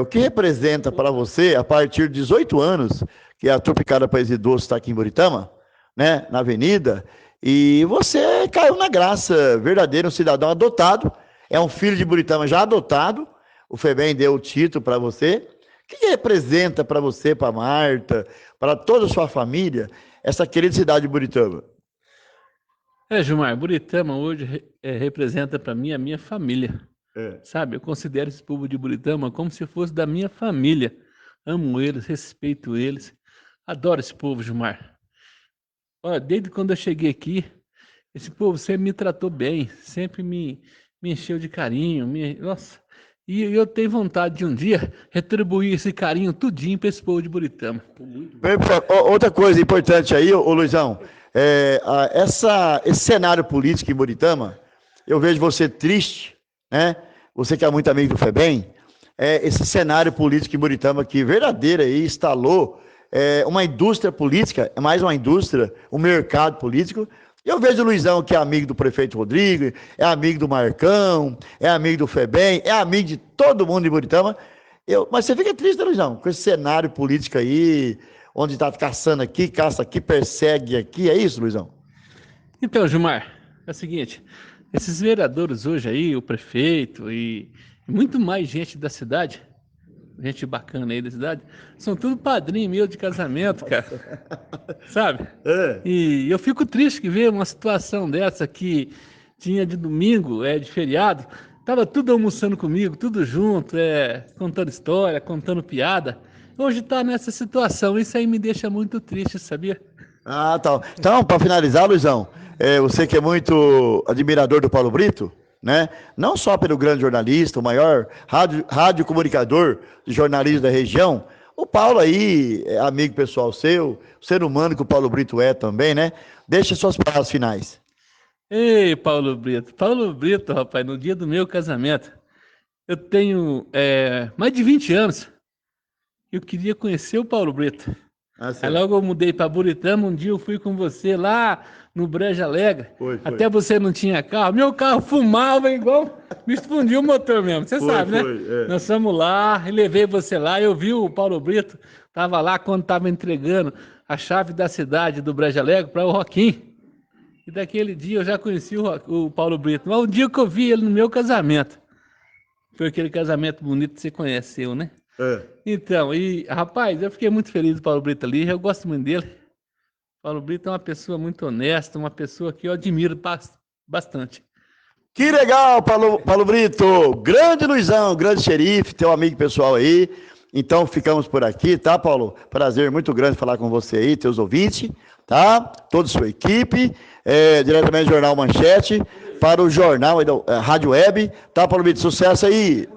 Speaker 8: o que representa para você, a partir de 18 anos, que a Tropicada País Doce está aqui em Buritama, né, na avenida, e você caiu na graça verdadeira, um cidadão adotado, é um filho de Buritama já adotado, o FEBEM deu o título para você. O que representa para você, para Marta, para toda a sua família, essa querida cidade de Buritama?
Speaker 9: Gilmar, Buritama hoje representa para mim a minha família. Sabe, eu considero esse povo de Buritama como se fosse da minha família. Amo eles, respeito eles, adoro esse povo, Gilmar. Olha, desde quando eu cheguei aqui, esse povo sempre me tratou bem, sempre me encheu de carinho, nossa. E eu tenho vontade de um dia retribuir esse carinho tudinho para esse povo de Buritama.
Speaker 8: Outra coisa importante aí, ô Luizão, esse cenário político em Buritama, eu vejo você triste, né? Você que é muito amigo do FEBEM, esse cenário político em Buritama que verdadeiro aí instalou uma indústria política, é mais uma indústria, um mercado político. Eu vejo o Luizão, que é amigo do prefeito Rodrigo, é amigo do Marcão, é amigo do FEBEM, é amigo de todo mundo de Buritama. Mas você fica triste, né, Luizão, com esse cenário político aí, onde está caçando aqui, caça aqui, persegue aqui, é isso, Luizão?
Speaker 9: Então, Gilmar, é o seguinte, esses vereadores hoje aí, o prefeito e muito mais gente da cidade, gente bacana aí da cidade, são tudo padrinho meu de casamento, cara. Sabe? E eu fico triste que ver uma situação dessa que tinha de domingo, de feriado, tava tudo almoçando comigo, tudo junto, contando história, contando piada. Hoje tá nessa situação, isso aí me deixa muito triste, sabia?
Speaker 8: Ah, tá. Então, para finalizar, Luizão, você que é muito admirador do Paulo Brito, né? Não só pelo grande jornalista, o maior rádio comunicador de jornalismo da região, o Paulo aí é amigo pessoal seu, ser humano que o Paulo Brito é também, né? Deixa suas palavras finais.
Speaker 9: Ei, Paulo Brito. Paulo Brito, rapaz, no dia do meu casamento, eu tenho mais de 20 anos. Eu queria conhecer o Paulo Brito. Aí logo eu mudei para Buritama, um dia eu fui com você lá no Brejo Alegre.
Speaker 8: Foi.
Speaker 9: Até você não tinha carro. Meu carro fumava igual, me explodiu o motor mesmo, você sabe, né? Nós fomos lá, e levei você lá, eu vi o Paulo Brito, tava lá quando tava entregando a chave da cidade do Brejo Alegre para o Roquim. E daquele dia eu já conheci o Paulo Brito. Mas o dia que eu vi ele no meu casamento, foi aquele casamento bonito que você conheceu, né? Então, e rapaz, eu fiquei muito feliz do Paulo Brito ali, eu gosto muito dele. O Paulo Brito é uma pessoa muito honesta, uma pessoa que eu admiro bastante.
Speaker 8: Que legal, Paulo Brito. Grande Luizão, grande xerife, teu amigo pessoal aí. Então ficamos por aqui, tá, Paulo? Prazer muito grande falar com você aí, teus ouvintes, tá? Toda a sua equipe, diretamente do Jornal Manchete, para o jornal Rádio Web, tá, Paulo Brito? Sucesso aí!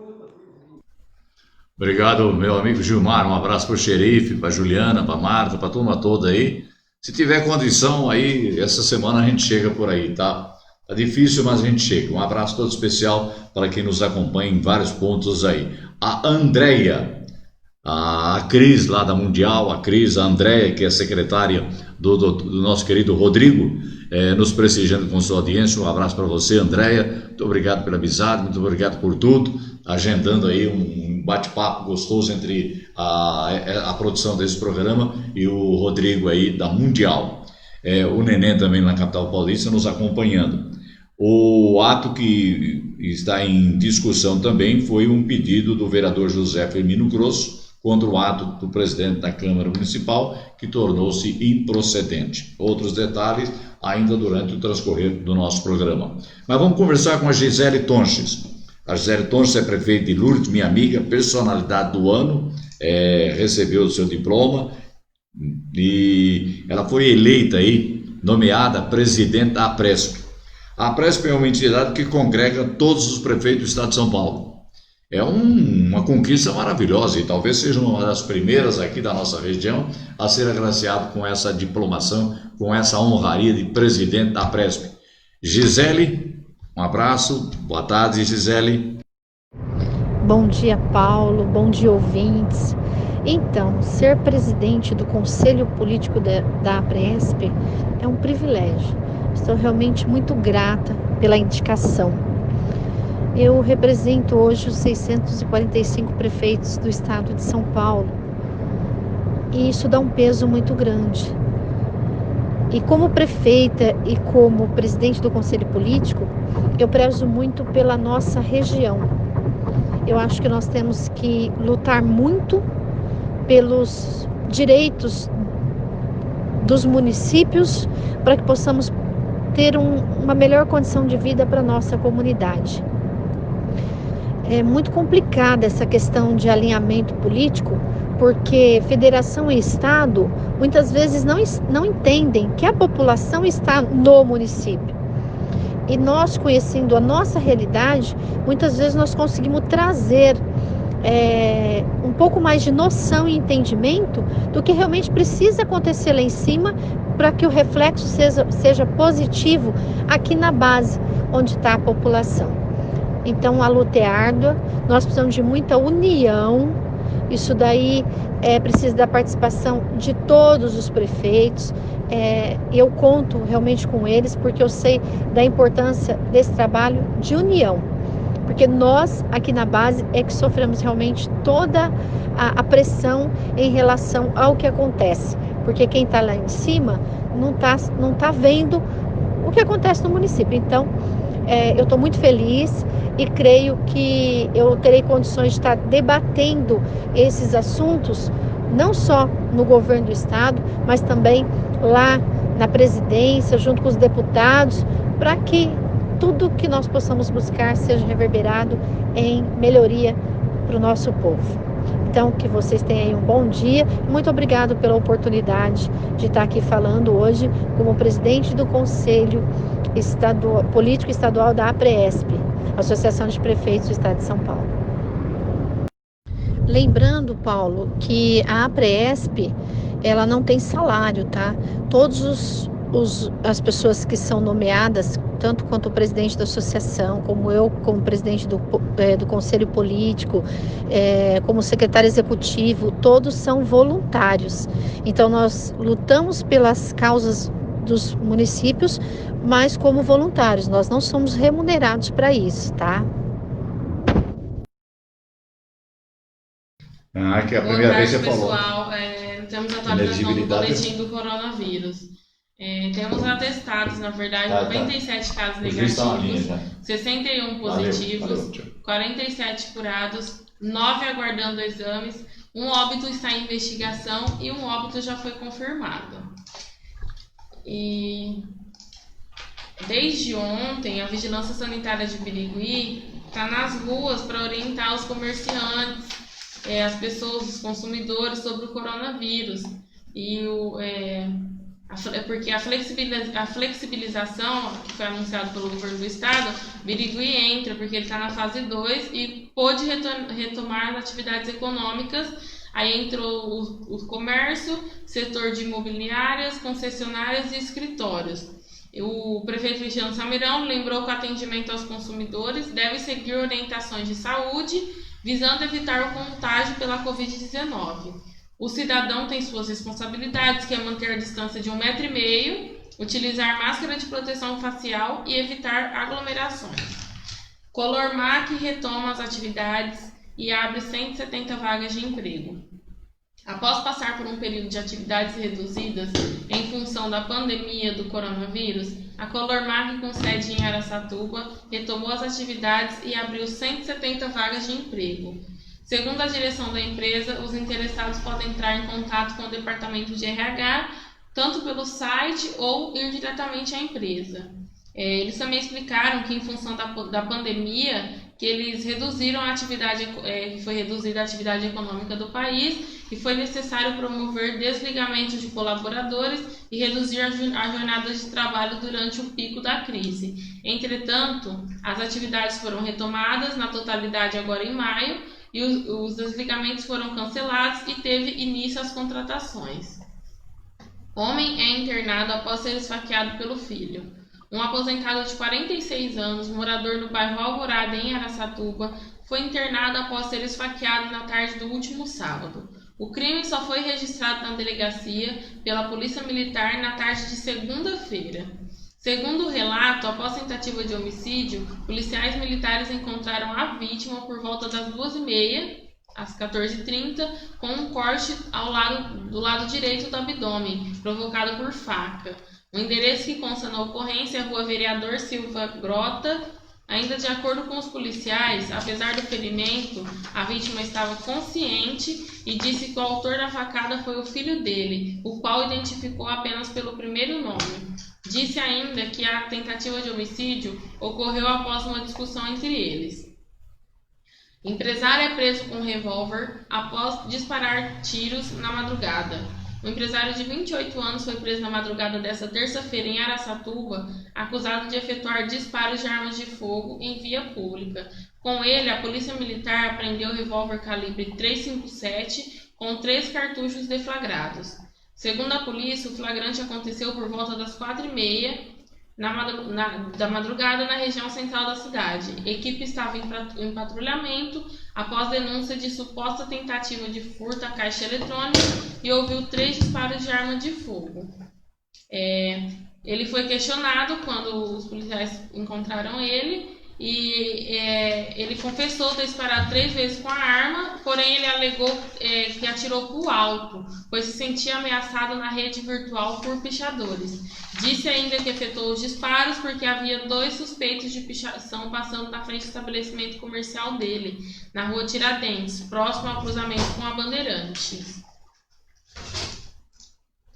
Speaker 4: Obrigado, meu amigo Gilmar. Um abraço para o xerife, para a Juliana, para a Marta, para a turma toda aí. Se tiver condição aí, essa semana a gente chega por aí, tá? Tá difícil, mas a gente chega. Um abraço todo especial para quem nos acompanha em vários pontos aí. A Andréia, a Cris lá da Mundial, a Andréia, que é secretária do nosso querido Rodrigo, nos prestigiando com sua audiência. Um abraço para você, Andréia. Muito obrigado pela amizade, muito obrigado por tudo. Agendando aí um bate-papo gostoso entre a produção desse programa e o Rodrigo aí da Mundial. O Neném também na capital paulista nos acompanhando. O ato que está em discussão também foi um pedido do vereador José Firmino Grosso contra o ato do presidente da Câmara Municipal, que tornou-se improcedente. Outros detalhes ainda durante o transcorrer do nosso programa. Mas vamos conversar com a Gisele Tonches. A Gisele Tonches é prefeita de Lourdes, minha amiga, personalidade do ano, recebeu o seu diploma e ela foi eleita aí, nomeada presidente da APRESP. A APRESP é uma entidade que congrega todos os prefeitos do estado de São Paulo. É uma conquista maravilhosa e talvez seja uma das primeiras aqui da nossa região a ser agraciado com essa diplomação, com essa honraria de presidente da APRESP. Gisele, um abraço, boa tarde, Gisele.
Speaker 10: Bom dia, Paulo, bom dia, ouvintes. Então, ser presidente do Conselho Político da APRESP é um privilégio. Estou realmente muito grata pela indicação. Eu represento hoje os 645 prefeitos do estado de São Paulo e isso dá um peso muito grande. E como prefeita e como presidente do Conselho Político, eu prezo muito pela nossa região. Eu acho que nós temos que lutar muito pelos direitos dos municípios para que possamos ter uma melhor condição de vida para a nossa comunidade. É muito complicada essa questão de alinhamento político, porque federação e estado muitas vezes não entendem que a população está no município. E nós, conhecendo a nossa realidade, muitas vezes nós conseguimos trazer um pouco mais de noção e entendimento do que realmente precisa acontecer lá em cima para que o reflexo seja positivo aqui na base, onde está a população. Então a luta é árdua, nós precisamos de muita união, isso daí precisa da participação de todos os prefeitos, eu conto realmente com eles porque eu sei da importância desse trabalho de união, porque nós aqui na base é que sofremos realmente toda a pressão em relação ao que acontece, porque quem está lá em cima não tá vendo o que acontece no município. Então eu estou muito feliz e creio que eu terei condições de estar debatendo esses assuntos, não só no governo do estado, mas também lá na presidência, junto com os deputados, para que tudo que nós possamos buscar seja reverberado em melhoria para o nosso povo. Então, que vocês tenham aí um bom dia. Muito obrigado pela oportunidade de estar aqui falando hoje como presidente do Conselho Político Estadual da APRESP, Associação de Prefeitos do Estado de São Paulo. Lembrando, Paulo, que a APRESP, ela não tem salário, tá? Todos as pessoas que são nomeadas, tanto quanto o presidente da associação, como eu, como presidente do Conselho Político, como secretário executivo, todos são voluntários. Então, nós lutamos pelas causas dos municípios, mas como voluntários, nós não somos remunerados para isso, tá?
Speaker 4: Que é a primeira vez que você falou.
Speaker 3: Pessoal, temos a atualização do boletim do coronavírus. Temos atestados, na verdade, 97 casos negativos, 61 positivos, 47 curados, 9 aguardando exames, um óbito está em investigação e um óbito já foi confirmado. E desde ontem, a Vigilância Sanitária de Birigui está nas ruas para orientar os comerciantes, as pessoas, os consumidores sobre o coronavírus. Porque a flexibilização que foi anunciada pelo governo do estado, Birigui entra porque ele está na fase 2 e pôde retomar as atividades econômicas. Aí entrou o comércio, setor de imobiliárias, concessionárias e escritórios. O prefeito Cristiano Samirão lembrou que o atendimento aos consumidores deve seguir orientações de saúde, visando evitar o contágio pela Covid-19. O cidadão tem suas responsabilidades, que é manter a distância de 1,5 m, utilizar máscara de proteção facial e evitar aglomerações. Colormac retoma as atividades e abre 170 vagas de emprego. Após passar por um período de atividades reduzidas em função da pandemia do coronavírus, a Colormac, com sede em Araçatuba, retomou as atividades e abriu 170 vagas de emprego. Segundo a direção da empresa, os interessados podem entrar em contato com o departamento de RH, tanto pelo site ou ir diretamente à empresa. Eles também explicaram que, em função da pandemia, que eles reduziram a atividade, foi reduzida a atividade econômica do país e foi necessário promover desligamento de colaboradores e reduzir a jornada de trabalho durante o pico da crise. Entretanto, as atividades foram retomadas na totalidade agora em maio e os desligamentos foram cancelados e teve início as contratações. Homem é internado após ser esfaqueado pelo filho. Um aposentado de 46 anos, morador do bairro Alvorada, em Araçatuba, foi internado após ser esfaqueado na tarde do último sábado. O crime só foi registrado na delegacia pela Polícia Militar na tarde de segunda-feira. Segundo o relato, após tentativa de homicídio, policiais militares encontraram a vítima por volta das 2h30, às 14h30, com um corte do lado direito do abdômen, provocado por faca. O endereço que consta na ocorrência é a Rua Vereador Silva Grota. Ainda de acordo com os policiais, apesar do ferimento, a vítima estava consciente e disse que o autor da facada foi o filho dele, o qual identificou apenas pelo primeiro nome. Disse ainda que a tentativa de homicídio ocorreu após uma discussão entre eles. Empresário é preso com um revólver após disparar tiros na madrugada. O empresário de 28 anos foi preso na madrugada desta terça-feira em Araçatuba, acusado de efetuar disparos de armas de fogo em via pública. Com ele, a Polícia Militar apreendeu o revólver calibre .357 com 3 cartuchos deflagrados. Segundo a polícia, o flagrante aconteceu por volta das 4h30 da madrugada na região central da cidade. A equipe estava em patrulhamento após denúncia de suposta tentativa de furto à caixa eletrônica e ouviu 3 disparos de arma de fogo. Ele foi questionado quando os policiais encontraram ele e ele confessou ter disparado 3 vezes com a arma, porém ele alegou que atirou para o alto, pois se sentia ameaçado na rede virtual por pichadores. Disse ainda que efetuou os disparos porque havia 2 suspeitos de pichação passando na frente do estabelecimento comercial dele, na rua Tiradentes, próximo ao cruzamento com a Bandeirantes.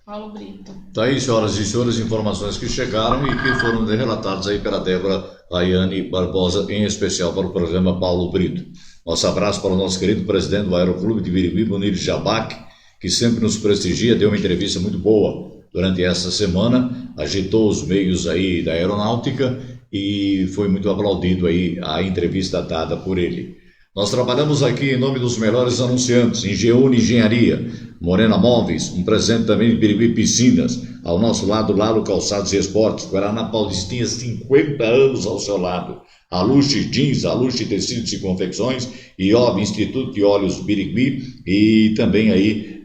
Speaker 3: Paulo Brito.
Speaker 4: Tá aí, senhoras e senhores, informações que chegaram e que foram relatadas aí pela Débora Rayane Barbosa, em especial para o programa Paulo Brito. Nosso abraço para o nosso querido presidente do Aeroclube de Birigui, Munir Jabac, que sempre nos prestigia, deu uma entrevista muito boa durante essa semana, agitou os meios aí da aeronáutica e foi muito aplaudido aí a entrevista dada por ele. Nós trabalhamos aqui em nome dos melhores anunciantes, Engeune Engenharia, Morena Móveis, um presente também de Birigui Piscinas, ao nosso lado, Lalo Calçados e Esportes, Guaraná Paulistinha, 50 anos ao seu lado. A Luxe Jeans, a Luxe Tecidos e Confecções, IOB, Instituto de Óleos Birigui, e também aí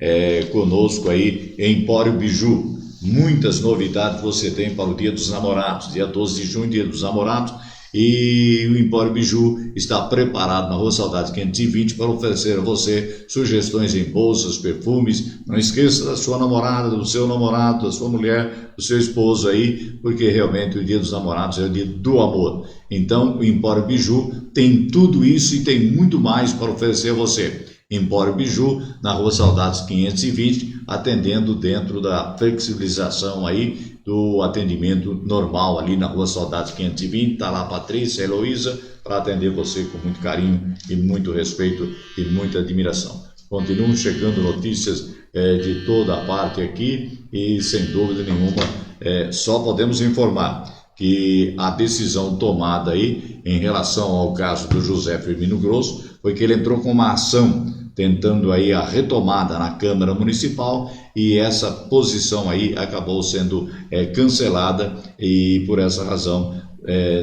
Speaker 4: conosco aí Empório Biju. Muitas novidades você tem para o Dia dos Namorados, dia 12 de junho, Dia dos Namorados, e o Empório Biju está preparado na Rua Saudades 520 para oferecer a você sugestões em bolsas, perfumes. Não esqueça da sua namorada, do seu namorado, da sua mulher, do seu esposo aí, porque realmente o Dia dos Namorados é o dia do amor. Então o Empório Biju tem tudo isso e tem muito mais para oferecer a você. Empório Biju, na Rua Saudades 520, atendendo dentro da flexibilização aí do atendimento normal ali na Rua Saudades 520, está lá a Patrícia, a Heloísa, para atender você com muito carinho e muito respeito e muita admiração. Continuam chegando notícias de toda a parte aqui e, sem dúvida nenhuma, só podemos informar que a decisão tomada aí em relação ao caso do José Firmino Grosso foi que ele entrou com uma ação tentando aí a retomada na Câmara Municipal e essa posição aí acabou sendo cancelada e por essa razão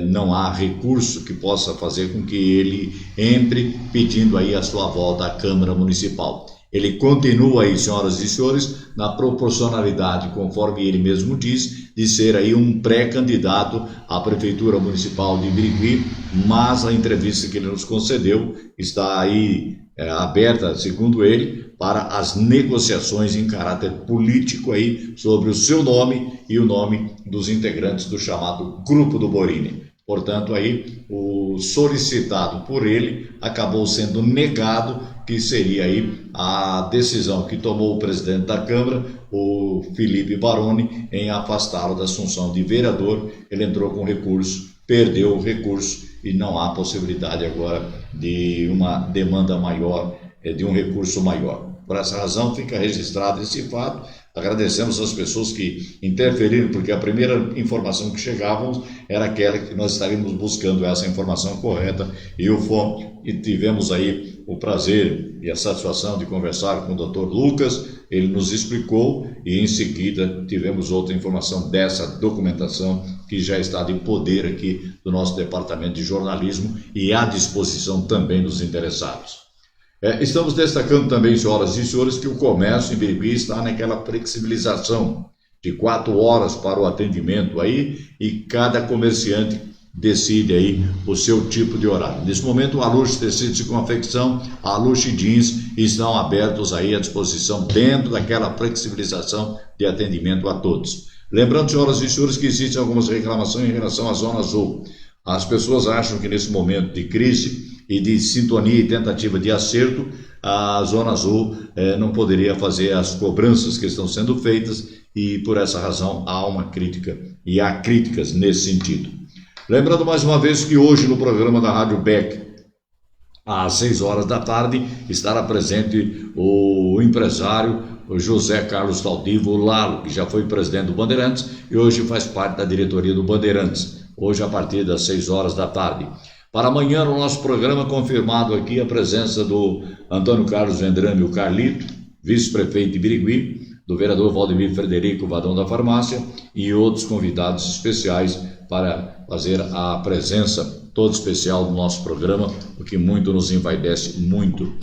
Speaker 4: não há recurso que possa fazer com que ele entre pedindo aí a sua volta à Câmara Municipal. Ele continua aí, senhoras e senhores, na proporcionalidade, conforme ele mesmo diz, de ser aí um pré-candidato à Prefeitura Municipal de Birigui, mas a entrevista que ele nos concedeu está aí aberta, segundo ele, para as negociações em caráter político aí sobre o seu nome e o nome dos integrantes do chamado Grupo do Borini. Portanto, aí o solicitado por ele acabou sendo negado, que seria aí a decisão que tomou o presidente da Câmara, o Felipe Baroni, em afastá-lo da função de vereador. Ele entrou com recurso, perdeu o recurso e não há possibilidade agora de uma demanda maior, de um recurso maior. Por essa razão fica registrado esse fato. Agradecemos as pessoas que interferiram, porque a primeira informação que chegávamos era aquela que nós estaríamos buscando essa informação correta e tivemos aí o prazer e a satisfação de conversar com o Dr. Lucas. Ele nos explicou e em seguida tivemos outra informação dessa documentação que já está de poder aqui do nosso departamento de jornalismo e à disposição também dos interessados. Estamos destacando também, senhoras e senhores, que o comércio em Birigui está naquela flexibilização de 4 horas para o atendimento aí e cada comerciante decide aí o seu tipo de horário. Nesse momento, a Luxe Tecidos e Confecção, a Luxe Jeans estão abertos aí à disposição dentro daquela flexibilização de atendimento a todos. Lembrando, senhoras e senhores, que existem algumas reclamações em relação à Zona Azul. As pessoas acham que nesse momento de crise e de sintonia e tentativa de acerto, a Zona Azul não poderia fazer as cobranças que estão sendo feitas e por essa razão há uma crítica e há críticas nesse sentido. Lembrando mais uma vez que hoje no programa da Rádio Beck, às 6 horas da tarde, estará presente o empresário José Carlos Taldivo Lalo, que já foi presidente do Bandeirantes e hoje faz parte da diretoria do Bandeirantes, hoje a partir das 6 horas da tarde. Para amanhã, no nosso programa, confirmado aqui a presença do Antônio Carlos Vendrame, o Carlito, vice-prefeito de Birigui, do vereador Valdemir Frederico Vadão da Farmácia e outros convidados especiais para fazer a presença toda especial do nosso programa, o que muito nos envaidece, muito.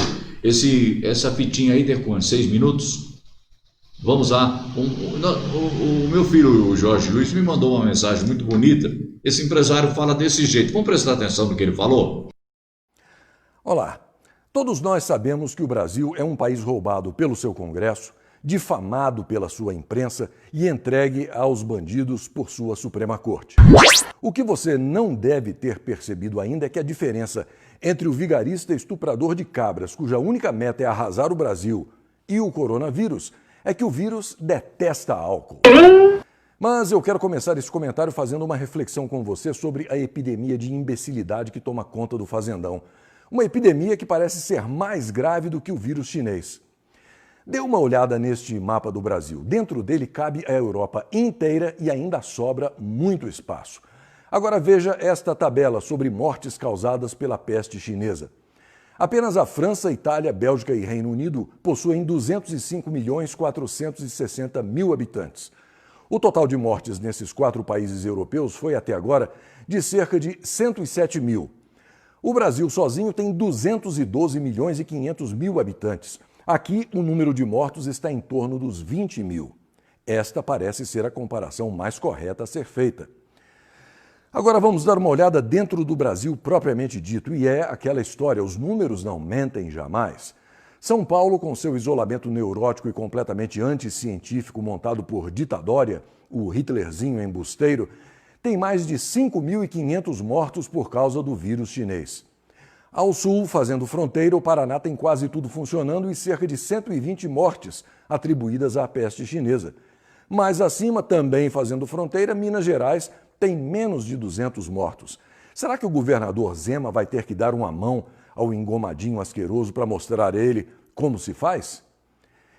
Speaker 4: Essa fitinha aí de quanto? 6 minutos? Vamos lá. O meu filho, o Jorge Luiz, me mandou uma mensagem muito bonita. Esse empresário fala desse jeito. Vamos prestar atenção no que ele falou?
Speaker 11: Olá. Todos nós sabemos que o Brasil é um país roubado pelo seu Congresso, difamado pela sua imprensa e entregue aos bandidos por sua Suprema Corte. O que você não deve ter percebido ainda é que a diferença entre o vigarista estuprador de cabras, cuja única meta é arrasar o Brasil, e o coronavírus, é que o vírus detesta álcool. Mas eu quero começar esse comentário fazendo uma reflexão com você sobre a epidemia de imbecilidade que toma conta do Fazendão. Uma epidemia que parece ser mais grave do que o vírus chinês. Dê uma olhada neste mapa do Brasil. Dentro dele cabe a Europa inteira e ainda sobra muito espaço. Agora veja esta tabela sobre mortes causadas pela peste chinesa. Apenas a França, Itália, Bélgica e Reino Unido possuem 205.460.000 habitantes. O total de mortes nesses 4 países europeus foi até agora de cerca de 107 mil. O Brasil sozinho tem 212.500.000 habitantes. Aqui, o número de mortos está em torno dos 20 mil. Esta parece ser a comparação mais correta a ser feita. Agora vamos dar uma olhada dentro do Brasil propriamente dito, e é aquela história, os números não mentem jamais. São Paulo, com seu isolamento neurótico e completamente anticientífico montado por Ditadória, o Hitlerzinho embusteiro, tem mais de 5.500 mortos por causa do vírus chinês. Ao sul, fazendo fronteira, o Paraná tem quase tudo funcionando e cerca de 120 mortes atribuídas à peste chinesa. Mais acima, também fazendo fronteira, Minas Gerais tem menos de 200 mortos. Será que o governador Zema vai ter que dar uma mão ao engomadinho asqueroso para mostrar a ele como se faz?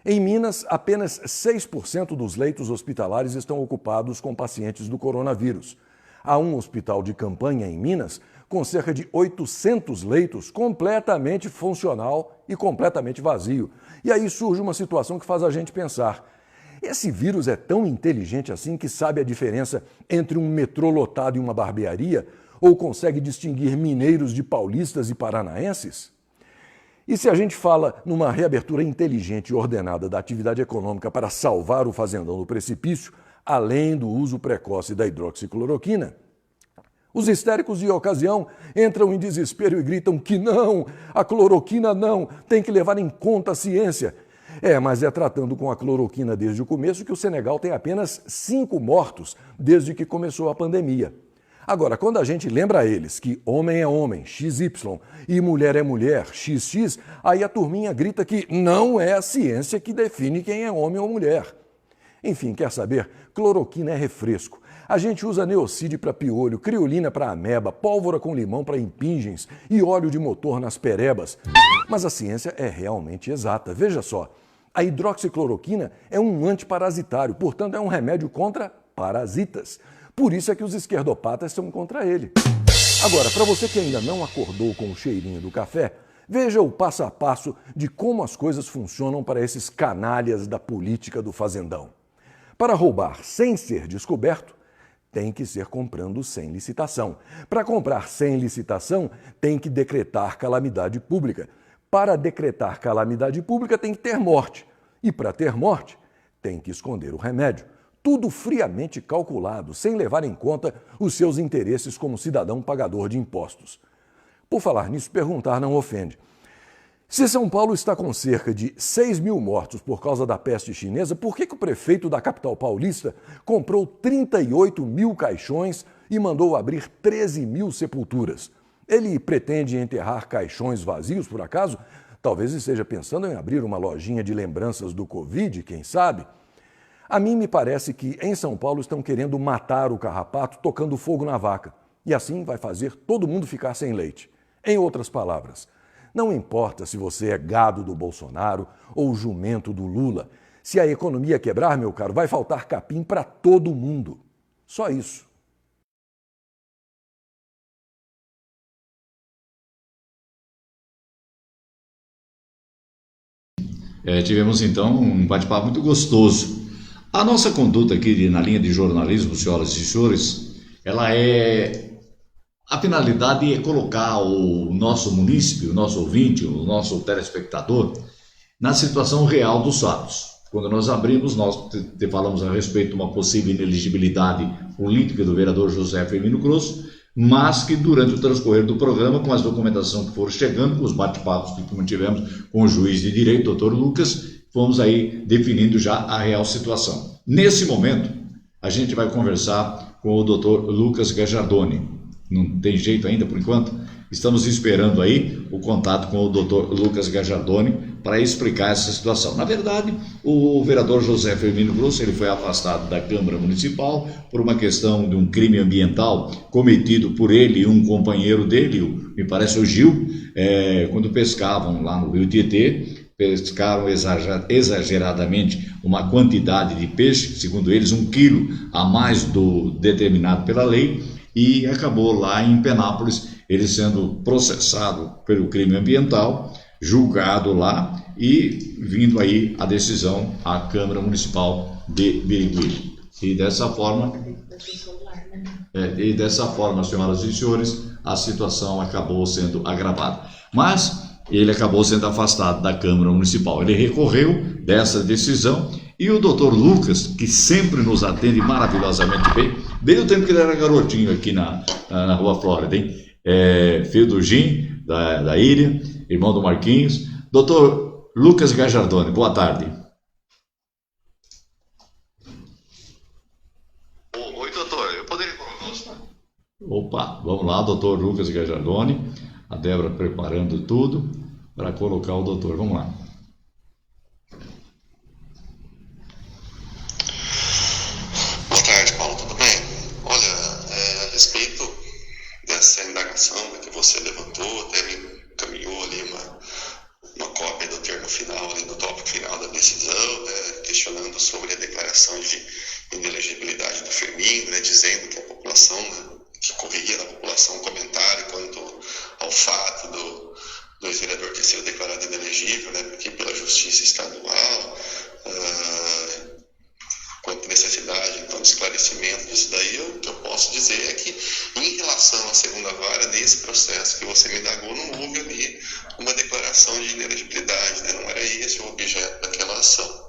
Speaker 11: Em Minas, apenas 6% dos leitos hospitalares estão ocupados com pacientes do coronavírus. Há um hospital de campanha em Minas com cerca de 800 leitos completamente funcional e completamente vazio. E aí surge uma situação que faz a gente pensar: esse vírus é tão inteligente assim que sabe a diferença entre um metrô lotado e uma barbearia? Ou consegue distinguir mineiros de paulistas e paranaenses? E se a gente fala numa reabertura inteligente e ordenada da atividade econômica para salvar o fazendão do precipício, além do uso precoce da hidroxicloroquina? Os histéricos de ocasião entram em desespero e gritam que não, a cloroquina não, tem que levar em conta a ciência. Mas é tratando com a cloroquina desde o começo que o Senegal tem apenas 5 mortos desde que começou a pandemia. Agora, quando a gente lembra a eles que homem é homem, XY, e mulher é mulher, XX, aí a turminha grita que não é a ciência que define quem é homem ou mulher. Enfim, quer saber? Cloroquina é refresco. A gente usa neocídio para piolho, criolina para ameba, pólvora com limão para impingens e óleo de motor nas perebas. Mas a ciência é realmente exata. Veja só, a hidroxicloroquina é um antiparasitário, portanto é um remédio contra parasitas. Por isso é que os esquerdopatas são contra ele. Agora, para você que ainda não acordou com o cheirinho do café, veja o passo a passo de como as coisas funcionam para esses canalhas da política do fazendão. Para roubar sem ser descoberto, tem que ser comprando sem licitação. Para comprar sem licitação, tem que decretar calamidade pública. Para decretar calamidade pública, tem que ter morte. E para ter morte, tem que esconder o remédio. Tudo friamente calculado, sem levar em conta os seus interesses como cidadão pagador de impostos. Por falar nisso, perguntar não ofende. Se São Paulo está com cerca de 6 mil mortos por causa da peste chinesa, por que o prefeito da capital paulista comprou 38 mil caixões e mandou abrir 13 mil sepulturas? Ele pretende enterrar caixões vazios, por acaso? Talvez esteja pensando em abrir uma lojinha de lembranças do Covid, quem sabe? A mim me parece que em São Paulo estão querendo matar o carrapato tocando fogo na vaca. E assim vai fazer todo mundo ficar sem leite. Em outras palavras, não importa se você é gado do Bolsonaro ou jumento do Lula. Se a economia quebrar, meu caro, vai faltar capim para todo mundo. Só isso.
Speaker 4: Tivemos então um bate-papo muito gostoso. A nossa conduta aqui na linha de jornalismo, senhoras e senhores, a finalidade é colocar o nosso munícipe, o nosso ouvinte, o nosso telespectador na situação real dos fatos. Quando nós abrimos, nós falamos a respeito de uma possível inelegibilidade política do vereador José Firmino Cruz, mas que durante o transcorrer do programa, com as documentações que foram chegando, com os bate-papos que mantivemos com o juiz de direito, doutor Lucas, fomos aí definindo já a real situação. Nesse momento, a gente vai conversar com o doutor Lucas Gajardoni. Não tem jeito ainda por enquanto? Estamos esperando aí o contato com o doutor Lucas Gajardoni para explicar essa situação. Na verdade, o vereador José Firmino Cruz, ele foi afastado da Câmara Municipal por uma questão de um crime ambiental cometido por ele e um companheiro dele, me parece o Gil, quando pescavam lá no Rio Tietê. Pescaram exageradamente uma quantidade de peixe, segundo eles 1 quilo a mais do determinado pela lei, e acabou lá em Penápolis ele sendo processado pelo crime ambiental, julgado lá e vindo aí a decisão à Câmara Municipal de Birigui. E dessa forma, senhoras e senhores, a situação acabou sendo agravada. Mas ele acabou sendo afastado da Câmara Municipal. Ele recorreu dessa decisão e o doutor Lucas, que sempre nos atende maravilhosamente bem, desde o tempo que ele era garotinho aqui na Rua Flórida, hein? Filho do Jim, da Ilha, irmão do Marquinhos. Doutor Lucas Gajardoni, boa tarde.
Speaker 12: Oi, doutor, eu poderia colocar os...
Speaker 4: Opa, vamos lá, doutor Lucas Gajardoni. A Débora preparando tudo para colocar o doutor. Vamos lá.
Speaker 12: Boa tarde, Paulo, tudo bem? Olha, a respeito dessa indagação que você levantou, até me encaminhou ali uma cópia do termo final, ali do tópico final da decisão, questionando sobre a declaração de inelegibilidade do Firmino, dizendo que a população, que corria na população um comentário quanto ao fato do ex-vereador ter sido declarado inelegível, porque pela Justiça Estadual, quanto à necessidade, então, de esclarecimento disso daí, o que eu posso dizer é que, em relação à segunda vara, nesse processo que você me indagou, não houve ali uma declaração de inelegibilidade, não era esse o objeto daquela ação.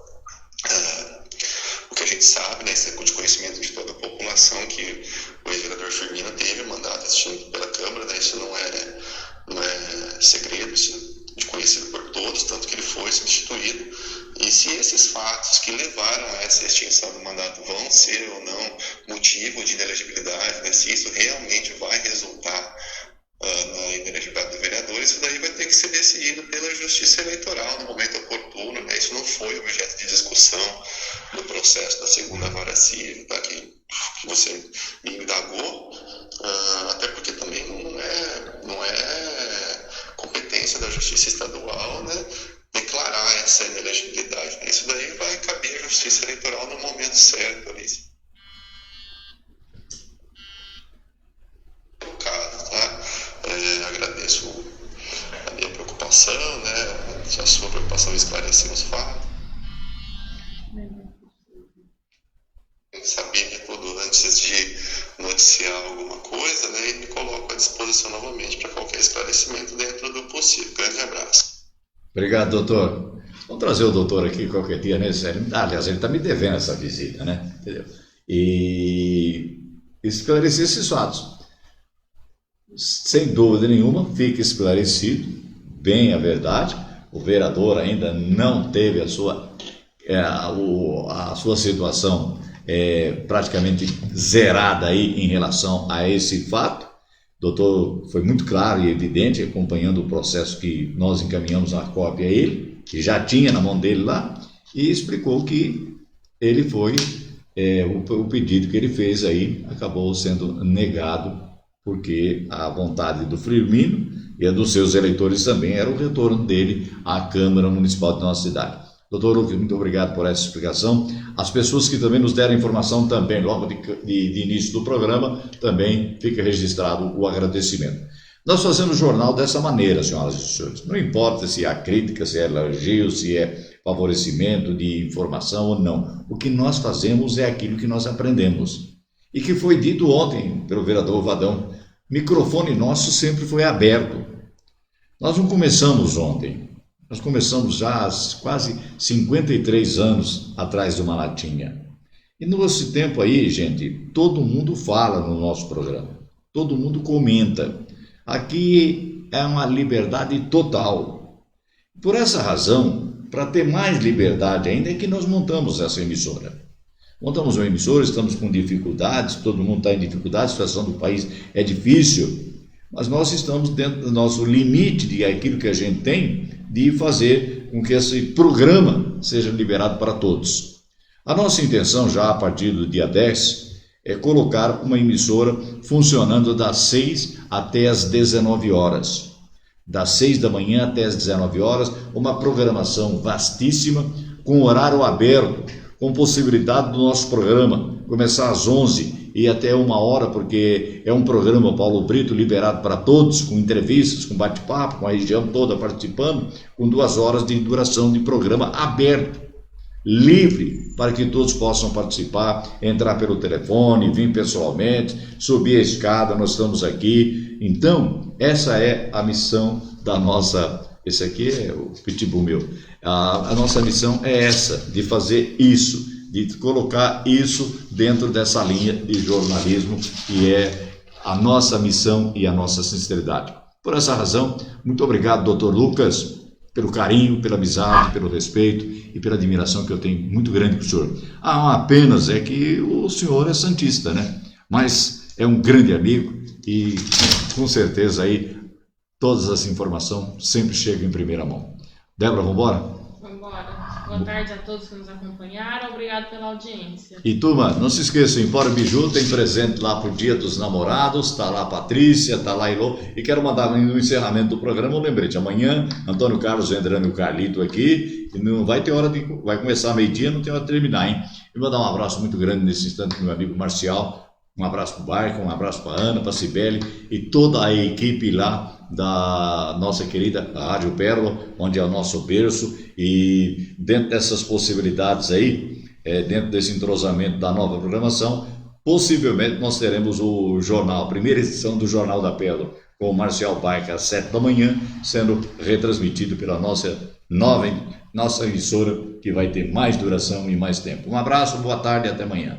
Speaker 12: O que a gente sabe, isso é de conhecimento de toda a população, que o ex-vereador Firmino teve mandato extinto pela Câmara, isso não é segredo, isso é conhecido por todos, tanto que ele foi substituído. E se esses fatos que levaram a essa extinção do mandato vão ser ou não motivo de inelegibilidade, se isso realmente vai resultar na inelegibilidade do vereador, isso daí vai ter que ser decidido pela Justiça Eleitoral no momento oportuno, Isso não foi objeto de discussão do processo da segunda vara civil, que você me indagou, até porque também não é competência da Justiça Estadual, declarar essa inelegibilidade. Isso daí vai caber à Justiça Eleitoral no momento certo, Alice. No caso, agradeço a minha preocupação, a sua preocupação em esclarecer os fatos. Saber de tudo antes de noticiar alguma coisa, e me coloco à disposição novamente para qualquer esclarecimento dentro do possível. Grande abraço.
Speaker 4: Obrigado, doutor. Vamos trazer o doutor aqui qualquer dia, Aliás, ele está me devendo essa visita, Entendeu? E esclarecer esses fatos. Sem dúvida nenhuma, fica esclarecido bem a verdade. O vereador ainda não teve a sua situação praticamente zerada aí em relação a esse fato. O doutor foi muito claro e evidente, acompanhando o processo que nós encaminhamos a cópia a ele, que já tinha na mão dele lá, e explicou que ele foi, o pedido que ele fez aí acabou sendo negado, porque a vontade do Firmino e a dos seus eleitores também era o retorno dele à Câmara Municipal de nossa cidade. Doutor Lucas, muito obrigado por essa explicação. As pessoas que também nos deram informação também, logo de início do programa, também fica registrado o agradecimento. Nós fazemos o jornal dessa maneira, senhoras e senhores. Não importa se há crítica, se é elogio, se é favorecimento de informação ou não. O que nós fazemos é aquilo que nós aprendemos. E que foi dito ontem pelo vereador Vadão. O microfone nosso sempre foi aberto. Nós não começamos ontem. Nós começamos já há quase 53 anos atrás de uma latinha. E nesse tempo aí, gente, todo mundo fala no nosso programa. Todo mundo comenta. Aqui é uma liberdade total. Por essa razão, para ter mais liberdade ainda, é que nós montamos essa emissora. Montamos uma emissora, estamos com dificuldades, todo mundo está em dificuldade, a situação do país é difícil, mas nós estamos dentro do nosso limite de aquilo que a gente tem, de fazer com que esse programa seja liberado para todos. A nossa intenção já a partir do dia 10 é colocar uma emissora funcionando das 6 até as 19 horas. Das 6 da manhã até as 19 horas, uma programação vastíssima, com horário aberto, com possibilidade do nosso programa começar às 11 e até 1h, porque é um programa Paulo Brito liberado para todos, com entrevistas, com bate-papo, com a região toda participando, com 2 horas de duração de programa aberto, livre, para que todos possam participar, entrar pelo telefone, vir pessoalmente, subir a escada, nós estamos aqui. Então, essa é a missão da nossa... Esse aqui é o pitbull meu. A nossa missão é essa, de fazer isso, de colocar isso dentro dessa linha de jornalismo, que é a nossa missão e a nossa sinceridade. Por essa razão, muito obrigado, doutor Lucas, pelo carinho, pela amizade, pelo respeito e pela admiração que eu tenho muito grande para o senhor. Apenas é que o senhor é santista, né? Mas é um grande amigo e com certeza aí todas as informações sempre chegam em primeira mão. Débora, vamos embora?
Speaker 3: Vamos embora. Boa tarde a todos que nos acompanharam. Obrigado pela audiência.
Speaker 4: E turma, não se esqueçam, Empório Biju tem presente lá pro Dia dos Namorados, tá lá a Patrícia, tá lá a Ilô, e quero mandar no encerramento do programa um lembrete. Amanhã, Antônio Carlos Vendrame e o Carlito aqui, e não vai ter hora de... vai começar meio-dia, não tem hora de terminar, hein? E vou dar um abraço muito grande nesse instante pro meu amigo Marcial, um abraço pro Barca, um abraço pra Ana, pra Cibele e toda a equipe lá da nossa querida Rádio Pérola, onde é o nosso berço, e dentro dessas possibilidades aí, dentro desse entrosamento da nova programação, possivelmente nós teremos o jornal, a primeira edição do Jornal da Pérola, com o Marcial Barca às 7 da manhã, sendo retransmitido pela nossa emissora, que vai ter mais duração e mais tempo. Um abraço, boa tarde e até amanhã.